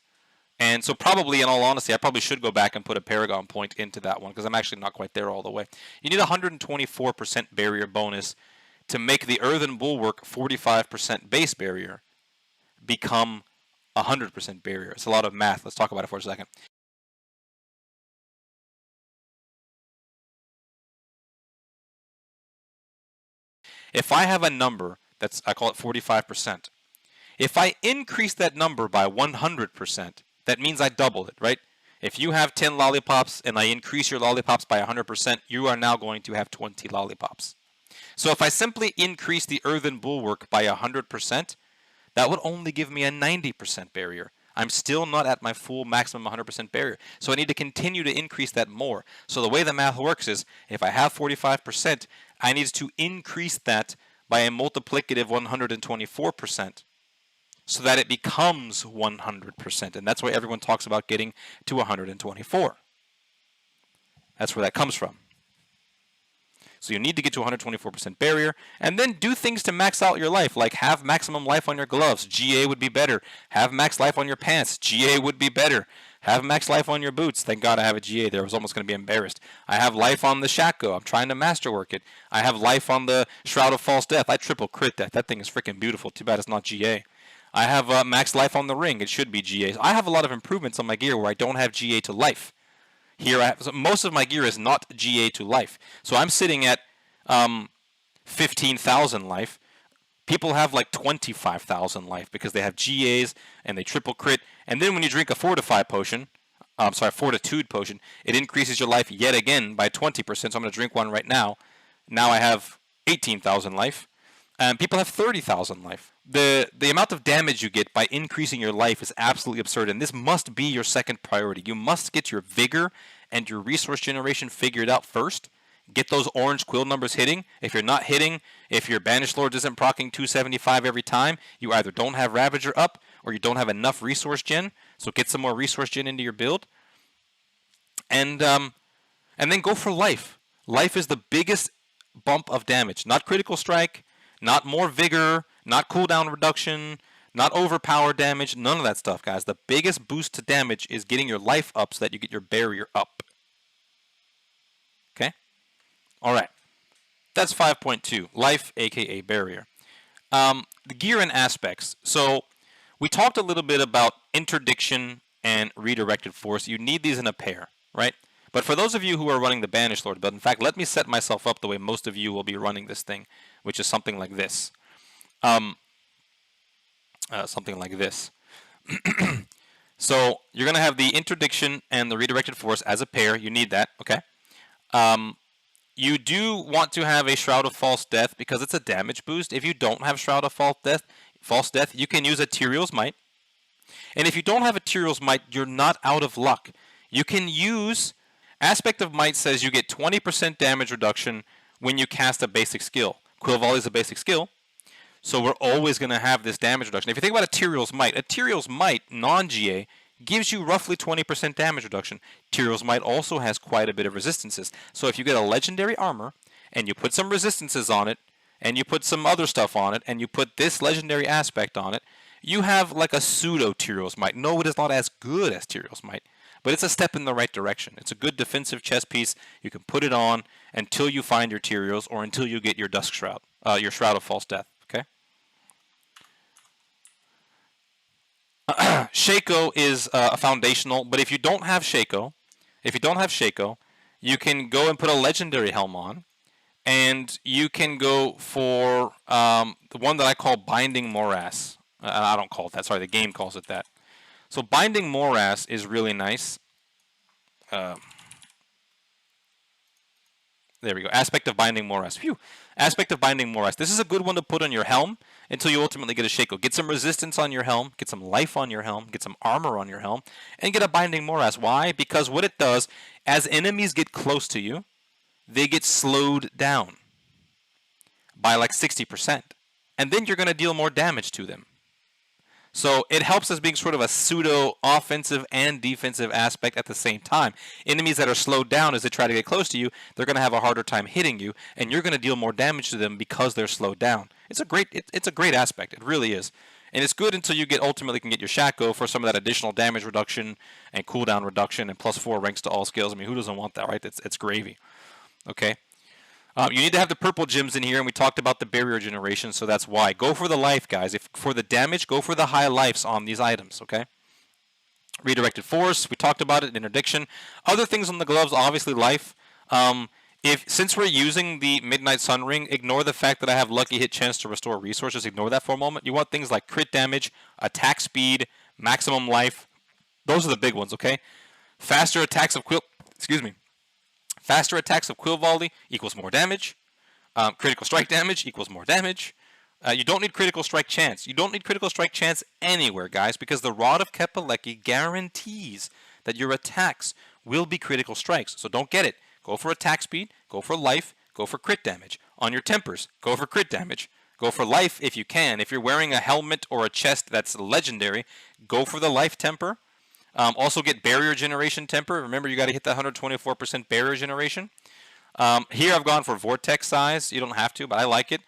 And so probably, in all honesty, I probably should go back and put a Paragon point into that one, because I'm actually not quite there all the way. You need 124% barrier bonus to make the Earthen Bulwark 45% base barrier become 100% barrier. It's a lot of math. Let's talk about it for a second. If I have a number that's, I call it 45%, if I increase that number by 100%, that means I doubled it, right? If you have 10 lollipops and I increase your lollipops by 100%, you are now going to have 20 lollipops. So if I simply increase the Earthen Bulwark by 100%, that would only give me a 90% barrier. I'm still not at my full maximum 100% barrier. So I need to continue to increase that more. So the way the math works is, if I have 45%, I need to increase that by a multiplicative 124%. So that it becomes 100%. And that's why everyone talks about getting to 124. That's where that comes from. So you need to get to 124% barrier, and then do things to max out your life, like have maximum life on your gloves. GA would be better. Have max life on your pants. GA would be better. Have max life on your boots. Thank God I have a GA there. I was almost going to be embarrassed. I have life on the Shako. I'm trying to masterwork it. I have life on the Shroud of False Death. I triple crit that. That thing is freaking beautiful. Too bad it's not GA. I have max life on the ring. It should be GA. So I have a lot of improvements on my gear where I don't have GA to life. Here, so most of my gear is not GA to life. So I'm sitting at 15,000 life. People have like 25,000 life because they have GAs and they triple crit. And then when you drink a fortified potion, fortitude potion, it increases your life yet again by 20%. So I'm going to drink one right now. Now I have 18,000 life. And people have 30,000 life. The amount of damage you get by increasing your life is absolutely absurd, and this must be your second priority. You must get your vigor and your resource generation figured out first. Get those orange quill numbers hitting. If you're not hitting, if your Banished Lord isn't proccing 275 every time, you either don't have Ravager up or you don't have enough resource gen. So get some more resource gen into your build. And then go for life. Life is the biggest bump of damage. Not critical strike, not more vigor, not cooldown reduction, not overpower damage, none of that stuff, guys. The biggest boost to damage is getting your life up so that you get your barrier up. Okay? Alright. That's 5.2. Life, aka barrier. The gear and aspects. So, we talked a little bit about interdiction and redirected force. You need these in a pair, right? But for those of you who are running the Banished Lord build, in fact, let me set myself up the way most of you will be running this thing, which is something like this. Something like this. So you're going to have the interdiction and the redirected force as a pair. You need that, okay? You do want to have a Shroud of False Death because it's a damage boost. If you don't have Shroud of False Death, you can use a Tyrael's Might. And if you don't have a Tyrael's Might, you're not out of luck. You can use... Aspect of Might says you get 20% damage reduction when you cast a basic skill. Quill Volley is a basic skill, so we're always going to have this damage reduction. If you think about a Tyrael's Might, non-GA, gives you roughly 20% damage reduction. Tyrael's Might also has quite a bit of resistances. So if you get a legendary armor, and you put some resistances on it, and you put some other stuff on it, and you put this legendary aspect on it, you have like a pseudo Tyrael's Might. No, it is not as good as Tyrael's Might, but it's a step in the right direction. It's a good defensive chess piece. You can put it on until you find your Tyrael's or until you get your Dusk Shroud, your Shroud of False Death. Okay. Shaco is a foundational, but if you don't have Shaco, you can go and put a legendary helm on, and you can go for the one that I call Binding Morass. I don't call it that. Sorry, the game calls it that. So Binding Morass is really nice. There we go. Aspect of Binding Morass. Phew. Aspect of Binding Morass. This is a good one to put on your helm until you ultimately get a Shaco. Get some resistance on your helm, get some life on your helm, get some armor on your helm, and get a Binding Morass. Why? Because what it does, as enemies get close to you, they get slowed down by like 60%. And then you're going to deal more damage to them. So it helps as being sort of a pseudo offensive and defensive aspect at the same time. Enemies that are slowed down as they try to get close to you, they're going to have a harder time hitting you, and you're going to deal more damage to them because they're slowed down. It's a great aspect. It really is. And it's good until you ultimately can get your Shaco for some of that additional damage reduction and cooldown reduction and +4 ranks to all skills. I mean, who doesn't want that, right? It's gravy. Okay. You need to have the purple gems in here, and we talked about the barrier generation, so that's why. Go for the life, guys. If for the damage, go for the high lives on these items, okay? Redirected force, we talked about it, interdiction. Other things on the gloves, obviously life. Since we're using the Midnight Sun Ring, ignore the fact that I have lucky hit chance to restore resources. Ignore that for a moment. You want things like crit damage, attack speed, maximum life. Those are the big ones, okay? Faster attacks of Quill... Excuse me. Faster attacks of Quill Volley equals more damage. Critical strike damage equals more damage. You don't need critical strike chance. You don't need critical strike chance anywhere, guys, because the Rod of Kepelecki guarantees that your attacks will be critical strikes. So don't get it. Go for attack speed. Go for life. Go for crit damage. On your tempers, go for crit damage. Go for life if you can. If you're wearing a helmet or a chest that's legendary, go for the life temper. Also get barrier generation temper. Remember, you got to hit that 124% barrier generation. Here I've gone for vortex size. You don't have to, but I like it.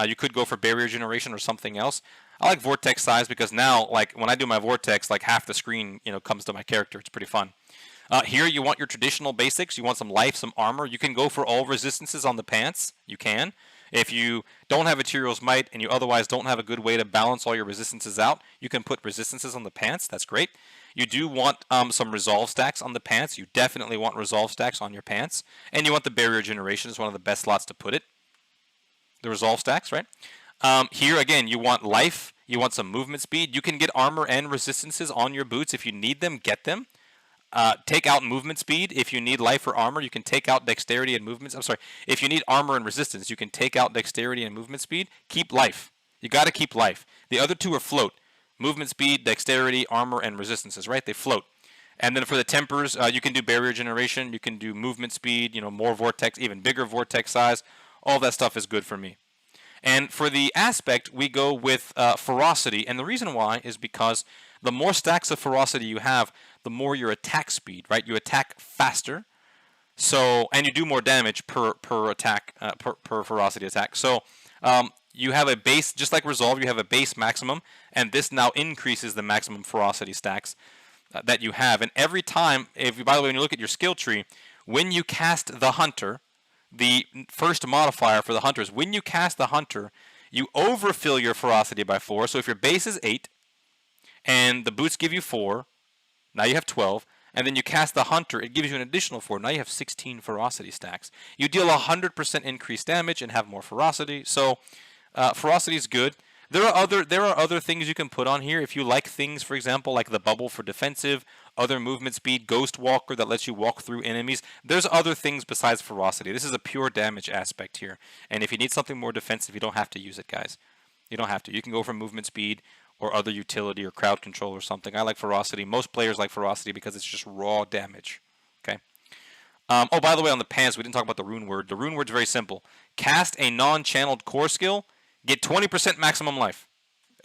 You could go for barrier generation or something else. I like vortex size because now, like when I do my vortex, like half the screen, comes to my character. It's pretty fun. Here you want your traditional basics. You want some life, some armor. You can go for all resistances on the pants. You can. If you don't have a Tyrael's Might and you otherwise don't have a good way to balance all your resistances out, you can put resistances on the pants. That's great. You do want some resolve stacks on the pants. You definitely want resolve stacks on your pants. And you want the barrier generation is one of the best slots to put it. the resolve stacks, right? Here again, you want life, you want some movement speed. You can get armor and resistances on your boots if you need them. Get them. Take out movement speed. If you need life or armor, you can take out dexterity and movement. I'm sorry. If you need armor and resistance, you can take out dexterity and movement speed. Keep life. You got to keep life. The other two are float. Movement speed, dexterity, armor, and resistances, right? They float. And then for the tempers, you can do barrier generation. You can do movement speed, more vortex, even bigger vortex size. All that stuff is good for me. And for the aspect, we go with ferocity. And the reason why is because the more stacks of ferocity you have, the more your attack speed, right? You attack faster. So, and you do more damage per attack, per ferocity attack. So, you have a base, just like Resolve, you have a base maximum, and this now increases the maximum ferocity stacks that you have. And every time, by the way, when you look at your skill tree, when you cast the Hunter, the first modifier for the Hunter is when you cast the Hunter, you overfill your ferocity by 4. So if your base is 8, and the boots give you 4, now you have 12, and then you cast the Hunter, it gives you an additional 4. Now you have 16 ferocity stacks. You deal 100% increased damage and have more ferocity. So ferocity is good. There are other things you can put on here. If you like things, for example, like the bubble for defensive, other movement speed, Ghost Walker that lets you walk through enemies. There's other things besides ferocity. This is a pure damage aspect here. And if you need something more defensive, you don't have to use it, guys. You don't have to. You can go for movement speed or other utility or crowd control or something. I like ferocity. Most players like ferocity because it's just raw damage. Okay. Oh, by the way, on the pants, we didn't talk about the rune word. The rune word's very simple. Cast a non-channeled core skill. Get 20% maximum life.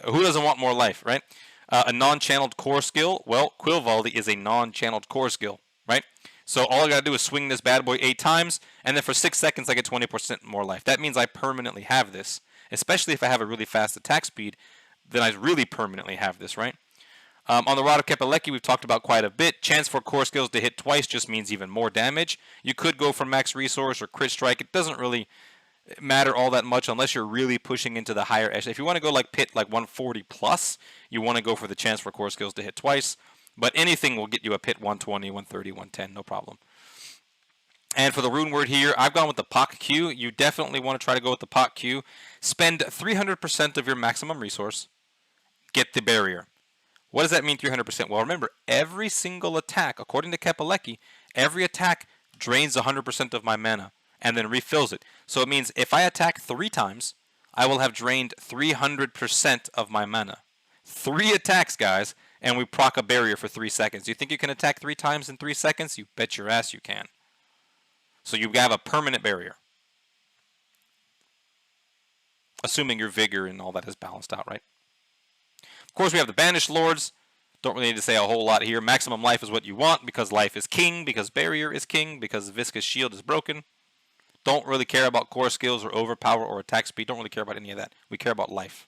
Who doesn't want more life, right? A non-channeled core skill, well, Quill Volley is a non-channeled core skill, right? So all I got to do is swing this bad boy 8 times, and then for 6 seconds I get 20% more life. That means I permanently have this, especially if I have a really fast attack speed, then I really permanently have this, right? On the Rod of Kepelecki, we've talked about quite a bit. Chance for core skills to hit twice just means even more damage. You could go for max resource or crit strike. It doesn't really matter all that much unless you're really pushing into the higher edge. If you want to go like pit like 140 plus, you want to go for the chance for core skills to hit twice. But anything will get you a pit 120, 130, 110, no problem. And for the rune word here, I've gone with the Pak Q. You definitely want to try to go with the Pak Q. Spend 300% of your maximum resource. Get the barrier. What does that mean, 300%? Well, remember, every single attack, according to Kepelecki, every attack drains 100% of my mana and then refills it. So it means if I attack 3 times, I will have drained 300% of my mana. 3 attacks, guys, and we proc a barrier for 3 seconds. You think you can attack 3 times in 3 seconds? You bet your ass you can. So you have a permanent barrier. Assuming your vigor and all that is balanced out, right? Of course, we have the Banished Lords. Don't really need to say a whole lot here. Maximum life is what you want because life is king, because barrier is king, because Visca's shield is broken. Don't really care about core skills or overpower or attack speed. Don't really care about any of that. We care about life.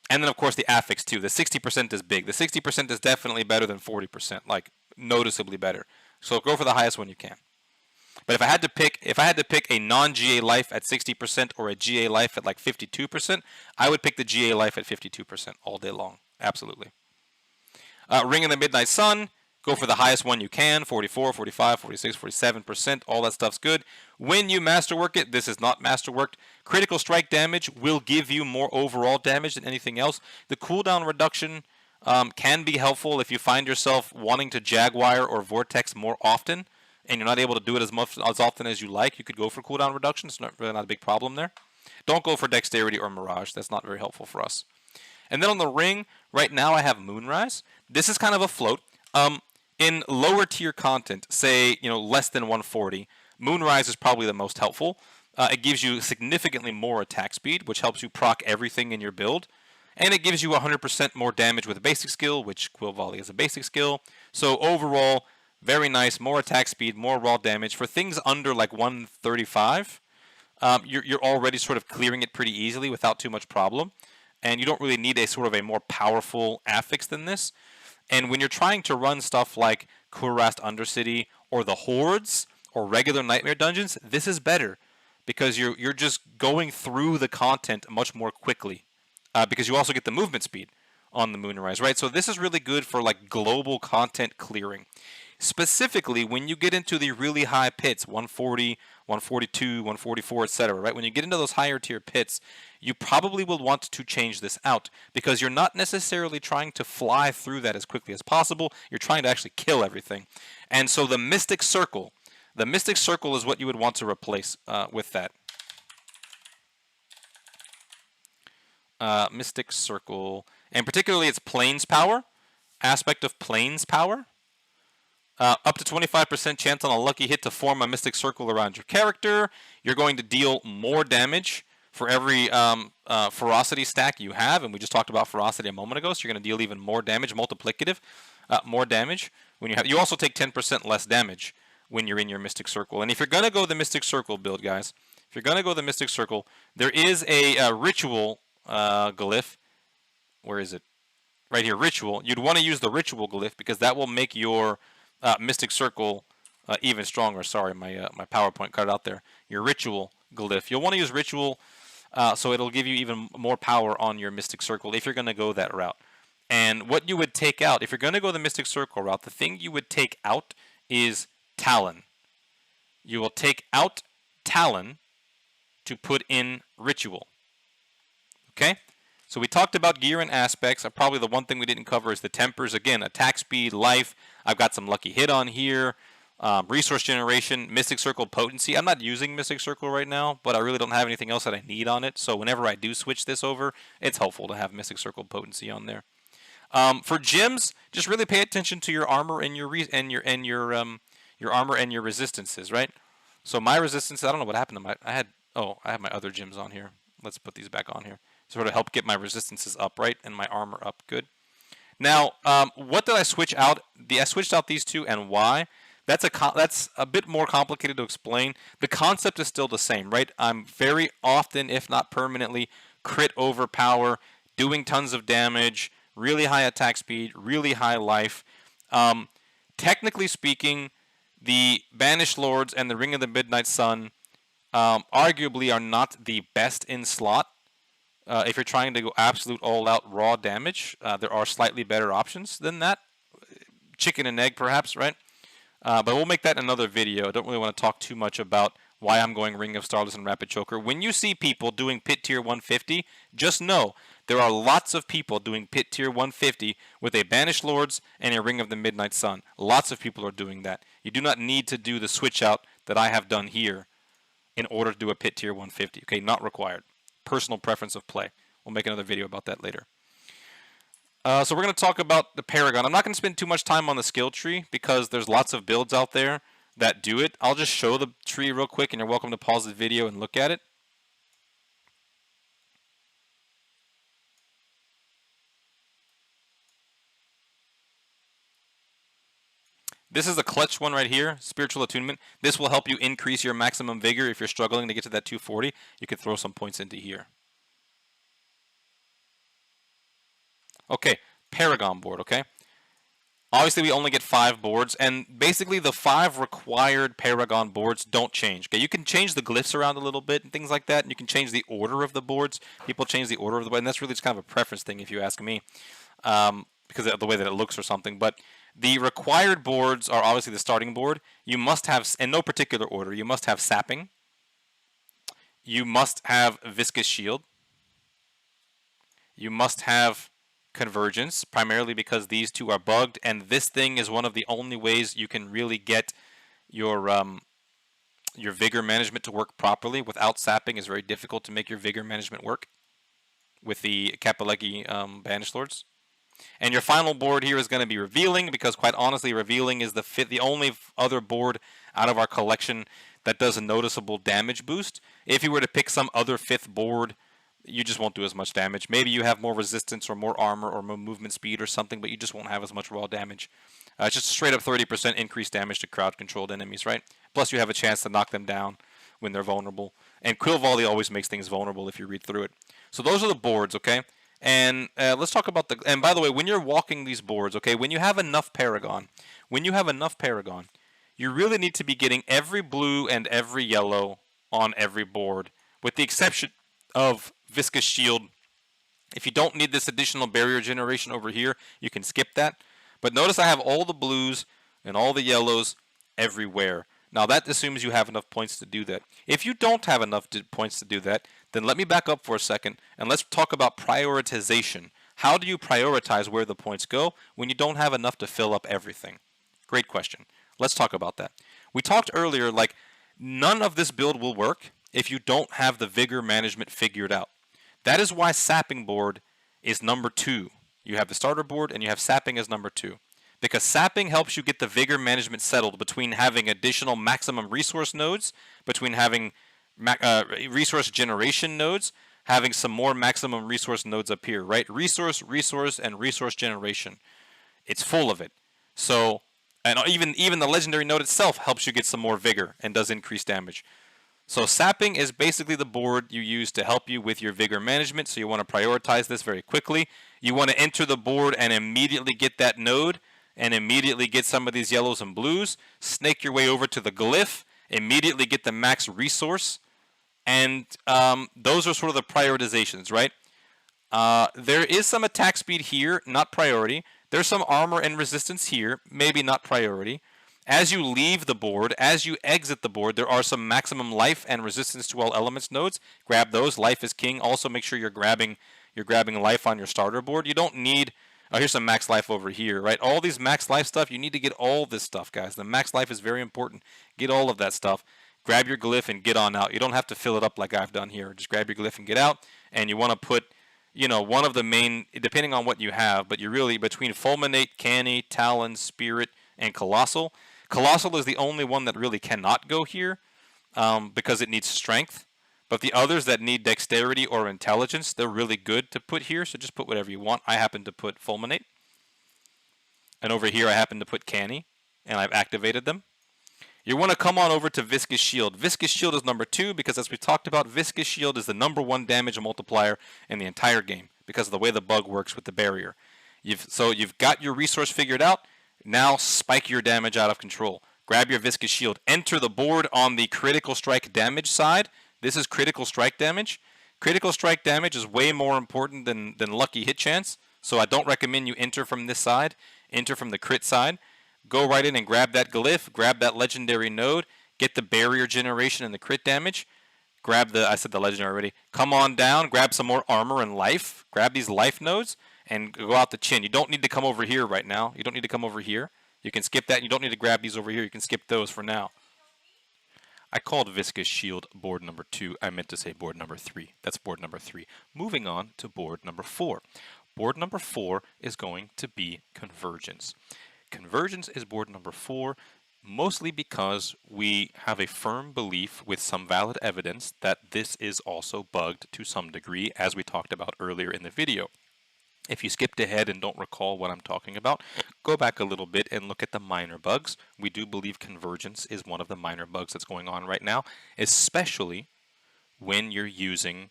And then, of course, the affix, too. The 60% is big. The 60% is definitely better than 40%, like noticeably better. So go for the highest one you can. But if I had to pick a non-GA life at 60% or a GA life at like 52%, I would pick the GA life at 52% all day long. Absolutely. Ring of the Midnight Sun. Go for the highest one you can, 44, 45, 46, 47%. All that stuff's good. When you masterwork it, this is not masterworked. Critical strike damage will give you more overall damage than anything else. The cooldown reduction can be helpful if you find yourself wanting to Jaguar or Vortex more often, and you're not able to do it as often as you like. You could go for cooldown reduction. It's really not a big problem there. Don't go for Dexterity or Mirage. That's not very helpful for us. And then on the ring, right now I have Moonrise. This is kind of a float. In lower tier content, say, less than 140, Moonrise is probably the most helpful. It gives you significantly more attack speed, which helps you proc everything in your build. And it gives you 100% more damage with a basic skill, which Quill Volley is a basic skill. So overall, very nice, more attack speed, more raw damage. For things under like 135, you're already sort of clearing it pretty easily without too much problem. And you don't really need a sort of a more powerful affix than this. And when you're trying to run stuff like Kurast Undercity or the Hordes or regular Nightmare Dungeons, this is better because you're just going through the content much more quickly because you also get the movement speed on the Moonrise, right? So this is really good for like global content clearing. Specifically, when you get into the really high pits, 140, 142, 144, etc., right? When you get into those higher tier pits, you probably will want to change this out because you're not necessarily trying to fly through that as quickly as possible. You're trying to actually kill everything. And so the Mystic Circle is what you would want to replace with that. Mystic Circle, and particularly its Plains Power, aspect of Plains Power. Up to 25% chance on a lucky hit to form a Mystic Circle around your character. You're going to deal more damage for every ferocity stack you have, and we just talked about ferocity a moment ago, so you're going to deal even more damage, multiplicative, more damage. When you have, you also take 10% less damage when you're in your Mystic Circle. And if you're going to go the Mystic Circle build, guys, if you're going to go the Mystic Circle, there is a ritual glyph. Where is it? Right here, ritual. You'd want to use the ritual glyph because that will make your Mystic Circle even stronger. Sorry, my PowerPoint cut it out there. Your ritual glyph. You'll want to use ritual so it'll give you even more power on your Mystic Circle if you're going to go that route. And what you would take out, if you're going to go the Mystic Circle route, the thing you would take out is Talon. You will take out Talon to put in ritual. Okay? So we talked about gear and aspects. Probably the one thing we didn't cover is the tempers. Again, attack speed, life. I've got some lucky hit on here. Resource generation, Mystic Circle potency. I'm not using Mystic Circle right now, but I really don't have anything else that I need on it. So whenever I do switch this over, it's helpful to have Mystic Circle potency on there. For gems, just really pay attention to your armor and your armor and your resistances, right? So my resistance, I don't know what happened to my. I have my other gems on here. Let's put these back on here. Sort of help get my resistances up, right, and my armor up. Good. Now, what did I switch out? I switched out these two, and why? That's a bit more complicated to explain. The concept is still the same, right? I'm very often, if not permanently, crit overpower, doing tons of damage, really high attack speed, really high life. Technically speaking, the Banished Lords and the Ring of the Midnight Sun arguably are not the best in slot. If you're trying to go absolute all-out raw damage, there are slightly better options than that. Chicken and egg, perhaps, right? But we'll make that another video. I don't really want to talk too much about why I'm going Ring of Starless and Rapid Choker. When you see people doing Pit Tier 150, just know there are lots of people doing Pit Tier 150 with a Banished Lords and a Ring of the Midnight Sun. Lots of people are doing that. You do not need to do the switch out that I have done here in order to do a Pit Tier 150. Okay, not required. Personal preference of play. We'll make another video about that later. So we're going to talk about the Paragon. I'm not going to spend too much time on the skill tree because there's lots of builds out there that do it. I'll just show the tree real quick, and you're welcome to pause the video and look at it. This is the clutch one right here, Spiritual Attunement. This will help you increase your maximum vigor. If you're struggling to get to that 240, you could throw some points into here. Okay, Paragon board, okay? Obviously, we only get 5 boards, and basically the 5 required Paragon boards don't change. Okay, you can change the glyphs around a little bit and things like that, and you can change the order of the boards. People change the order of the board, and that's really just kind of a preference thing if you ask me, because of the way that it looks or something. But the required boards are obviously the starting board. You must have, in no particular order, you must have Sapping. You must have Viscous Shield. You must have Convergence, primarily because these two are bugged, and this thing is one of the only ways you can really get your vigor management to work properly. Without Sapping, it's very difficult to make your vigor management work with the Kapalegi Banished Lords. And your final board here is going to be Revealing, because quite honestly, Revealing is the only other board out of our collection that does a noticeable damage boost. If you were to pick some other 5th board, you just won't do as much damage. Maybe you have more resistance or more armor or more movement speed or something, but you just won't have as much raw damage. It's just a straight up 30% increased damage to crowd-controlled enemies, right? Plus you have a chance to knock them down when they're vulnerable. And Quill Volley always makes things vulnerable if you read through it. So those are the boards, okay? And let's talk about the... And by the way, when you're walking these boards, okay, when you have enough Paragon, you really need to be getting every blue and every yellow on every board, with the exception of Viscous Shield. If you don't need this additional barrier generation over here, you can skip that. But notice I have all the blues, and all the yellows everywhere. Now that assumes you have enough points to do that. If you don't have enough points to do that, then let me back up for a second and let's talk about prioritization. How do you prioritize where the points go when you don't have enough to fill up everything? Great question. Let's talk about that. We talked earlier, like, none of this build will work if you don't have the vigor management figured out. That is why sapping board is number 2. You have the starter board and you have sapping as number 2. Because sapping helps you get the vigor management settled between having additional maximum resource nodes, between having resource generation nodes, having some more maximum resource nodes up here, right? Resource, and resource generation. It's full of it. So, and even the legendary node itself helps you get some more vigor and does increase damage. So sapping is basically the board you use to help you with your vigor management. So you want to prioritize this very quickly. You want to enter the board and immediately get that node and immediately get some of these yellows and blues. Snake your way over to the glyph, immediately get the max resource. And those are sort of the prioritizations, right? There is some attack speed here, not priority. There's some armor and resistance here, maybe not priority. As you leave the board, as you exit the board, there are some maximum life and resistance to all elements nodes. Grab those. Life is king. Also, make sure you're grabbing life on your starter board. You don't need. Oh, here's some max life over here, right? All these max life stuff. You need to get all this stuff, guys. The max life is very important. Get all of that stuff. Grab your glyph and get on out. You don't have to fill it up like I've done here. Just grab your glyph and get out. And you want to put, one of the main, depending on what you have, but you're really between Fulminate, Canny, Talon, Spirit, and Colossal. Colossal is the only one that really cannot go here because it needs strength. But the others that need dexterity or intelligence, they're really good to put here. So just put whatever you want. I happen to put Fulminate. And over here I happen to put Canny. And I've activated them. You want to come on over to Viscous Shield. Viscous Shield is number 2 because, as we talked about, Viscous Shield is the number 1 damage multiplier in the entire game because of the way the bug works with the barrier. So you've got your resource figured out. Now spike your damage out of control. Grab your Viscous Shield. Enter the board on the critical strike damage side. This is critical strike damage. Critical strike damage is way more important than lucky hit chance. So I don't recommend you enter from this side. Enter from the crit side. Go right in and grab that glyph. Grab that legendary node. Get the barrier generation and the crit damage. Grab I said the legendary already. Come on down. Grab some more armor and life. Grab these life nodes. And go out the chin. You don't need to come over here right now. You don't need to come over here. You can skip that. You don't need to grab these over here. You can skip those for now. I called Viscous Shield board number 2. I meant to say board number 3. That's board number 3. Moving on to board number 4. Board number 4 is going to be Convergence. Convergence is board number 4, mostly because we have a firm belief with some valid evidence that this is also bugged to some degree, as we talked about earlier in the video. If you skipped ahead and don't recall what I'm talking about, go back a little bit and look at the minor bugs. We do believe convergence is one of the minor bugs that's going on right now, especially when you're using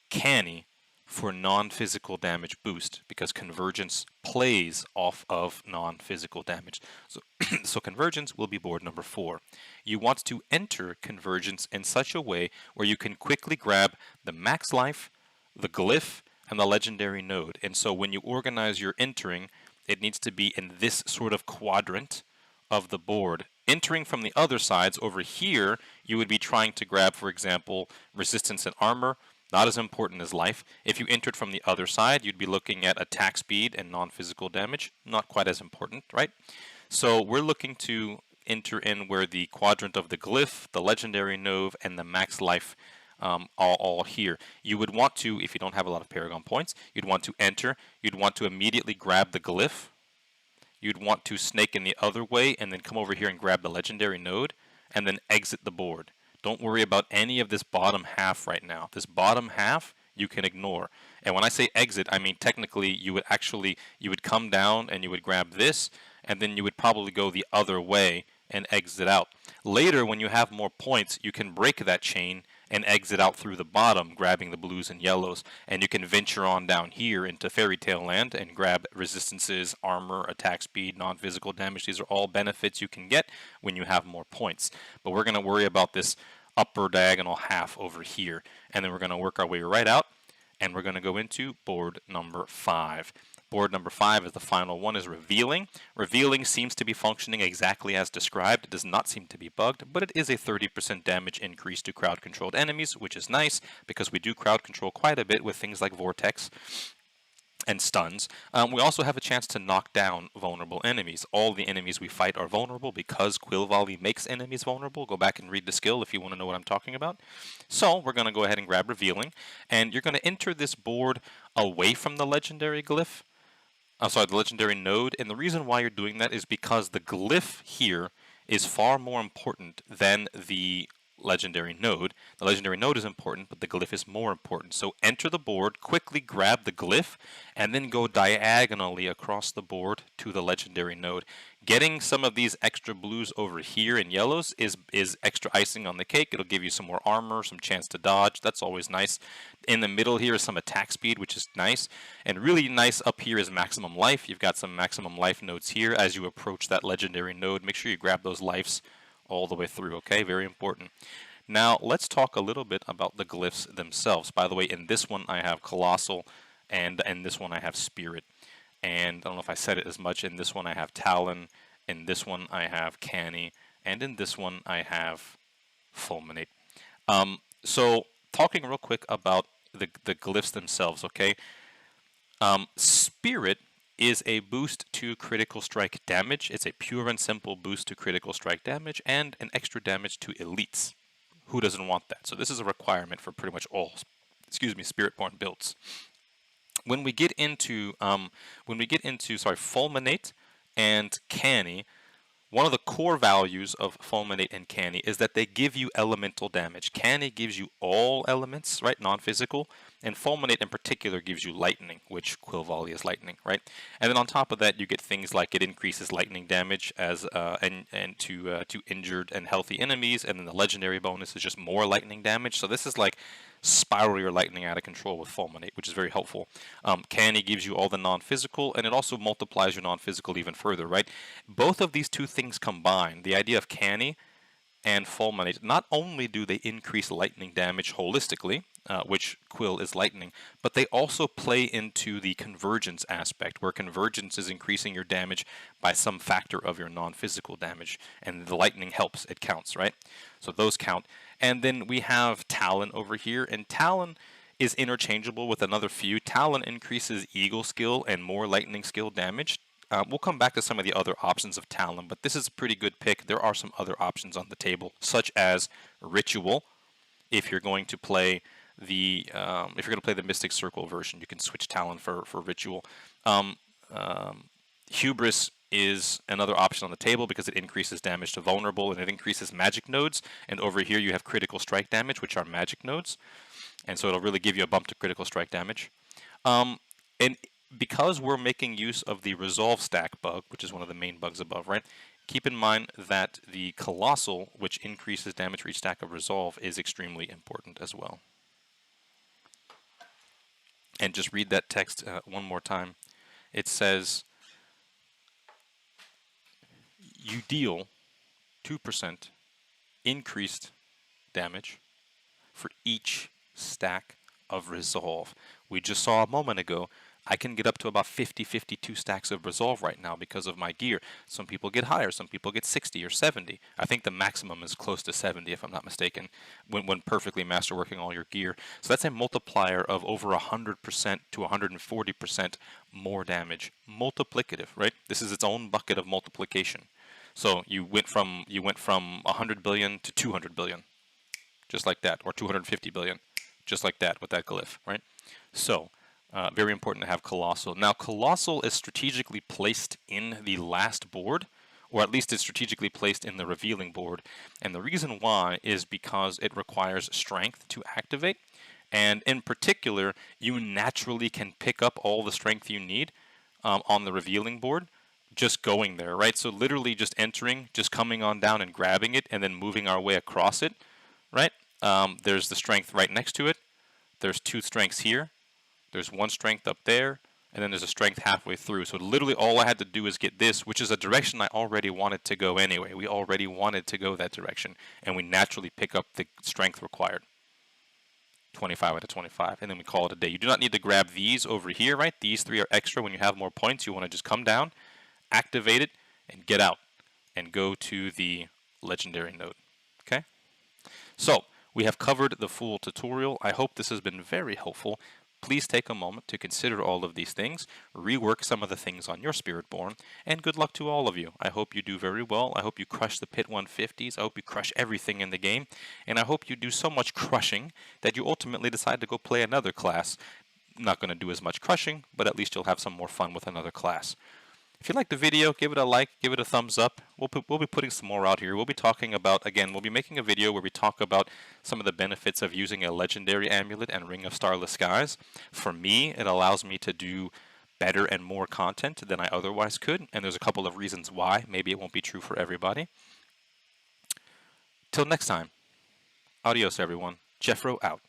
Canny for non-physical damage boost, because convergence plays off of non-physical damage. So convergence will be board number 4. You want to enter convergence in such a way where you can quickly grab the max life, the glyph, and the legendary node. And so when you organize your entering, it needs to be in this sort of quadrant of the board. Entering from the other sides, over here, you would be trying to grab, for example, resistance and armor, not as important as life. If you entered from the other side, you'd be looking at attack speed and non-physical damage, not quite as important, right? So we're looking to enter in where the quadrant of the glyph, the legendary node, and the max life are all here. You would want to, if you don't have a lot of Paragon points, you'd want to enter, you'd want to immediately grab the glyph, you'd want to snake in the other way and then come over here and grab the legendary node, and then exit the board. Don't worry about any of this bottom half right now. This bottom half you can ignore. And when I say exit, I mean technically you would come down and you would grab this, and then you would probably go the other way and exit out. Later, when you have more points, you can break that chain and exit out through the bottom, grabbing the blues and yellows. And you can venture on down here into Fairy Tale Land and grab resistances, armor, attack speed, non-physical damage. These are all benefits you can get when you have more points. But we're going to worry about this upper diagonal half over here. And then we're going to work our way right out, and we're going to go into board number 5. Board number 5 is the final one, is Revealing. Revealing seems to be functioning exactly as described. It does not seem to be bugged, but it is a 30% damage increase to crowd-controlled enemies, which is nice because we do crowd control quite a bit with things like Vortex and stuns. We also have a chance to knock down vulnerable enemies. All the enemies we fight are vulnerable because Quill Volley makes enemies vulnerable. Go back and read the skill if you want to know what I'm talking about. So we're going to go ahead and grab Revealing, and you're going to enter this board away from the legendary glyph. The legendary node, and the reason why you're doing that is because the glyph here is far more important than the legendary node. The legendary node is important, but the glyph is more important. So enter the board, quickly grab the glyph, and then go diagonally across the board to the legendary node. Getting some of these extra blues over here in yellows is extra icing on the cake. It'll give you some more armor, some chance to dodge. That's always nice. In the middle here is some attack speed, which is nice. And really nice up here is maximum life. You've got some maximum life nodes here as you approach that legendary node. Make sure you grab those lives all the way through, okay? Very important. Now, let's talk a little bit about the glyphs themselves. By the way, in this one I have Colossal, and in this one I have Spirit. And I don't know if I said it as much. In this one I have Talon, in this one I have Canny, and in this one I have Fulminate. So, talking real quick about the glyphs themselves, okay? Spirit is a boost to critical strike damage. It's a pure and simple boost to critical strike damage and an extra damage to elites. Who doesn't want that? So this is a requirement for pretty much all, Spiritborn builds. When we get into Fulminate and Canny, one of the core values of Fulminate and Canny is that they give you elemental damage. Canny gives you all elements, right, non-physical, and Fulminate in particular gives you lightning, which Quill Volley is lightning, right? And then on top of that, you get things like it increases lightning damage as to injured and healthy enemies, and then the legendary bonus is just more lightning damage. So this is like spiral your lightning out of control with Fulminate, which is very helpful. Canny gives you all the non-physical, and it also multiplies your non-physical even further, right? Both of these two things combined, the idea of Canny and Fulminate, not only do they increase lightning damage holistically, which Quill is lightning, but they also play into the convergence aspect, where convergence is increasing your damage by some factor of your non-physical damage, and the lightning helps, it counts, right? So those count. And then we have Talon over here, and Talon is interchangeable with another few. Talon increases Eagle skill and more lightning skill damage. We'll come back to some of the other options of Talon, but this is a pretty good pick. There are some other options on the table, such as Ritual. If you're going to play the Mystic Circle version, you can switch Talon for Ritual. Hubris is another option on the table because it increases damage to vulnerable and it increases magic nodes. And over here you have critical strike damage, which are magic nodes, and so it'll really give you a bump to critical strike damage. And because we're making use of the Resolve stack bug, which is one of the main bugs above, right? Keep in mind that the Colossal, which increases damage for each stack of Resolve, is extremely important as well. And just read that text one more time. It says, you deal 2% increased damage for each stack of Resolve. We just saw a moment ago, I can get up to about 50-52 stacks of Resolve right now because of my gear. Some people get higher, some people get 60 or 70. I think the maximum is close to 70 if I'm not mistaken, when perfectly masterworking all your gear. So that's a multiplier of over 100% to 140% more damage. Multiplicative, right? This is its own bucket of multiplication. So you went from 100 billion to 200 billion, just like that, or 250 billion, just like that with that glyph, right? So very important to have Colossal. Now, Colossal is strategically placed in the last board, or at least it's strategically placed in the Revealing board. And the reason why is because it requires strength to activate. And in particular, you naturally can pick up all the strength you need on the Revealing board just going there, right? So literally just entering, just coming on down and grabbing it, and then moving our way across it, right? There's the strength right next to it. There's 2 strengths here. There's 1 strength up there, and then there's a strength halfway through. So literally all I had to do is get this, which is a direction I already wanted to go anyway. We already wanted to go that direction, and we naturally pick up the strength required. 25 out of 25, and then we call it a day. You do not need to grab these over here, right? These 3 are extra. When you have more points, you want to just come down, activate it, and get out, and go to the legendary node. Okay? So, we have covered the full tutorial. I hope this has been very helpful. Please take a moment to consider all of these things, rework some of the things on your Spiritborn, and good luck to all of you. I hope you do very well. I hope you crush the Pit 150s. I hope you crush everything in the game. And I hope you do so much crushing that you ultimately decide to go play another class. Not going to do as much crushing, but at least you'll have some more fun with another class. If you liked the video, give it a like, give it a thumbs up. We'll be putting some more out here. We'll be talking about, again, we'll be making a video where we talk about some of the benefits of using a legendary amulet and Ring of Starless Skies. For me, it allows me to do better and more content than I otherwise could, and there's a couple of reasons why. Maybe it won't be true for everybody. Till next time, adios everyone. Jeffro out.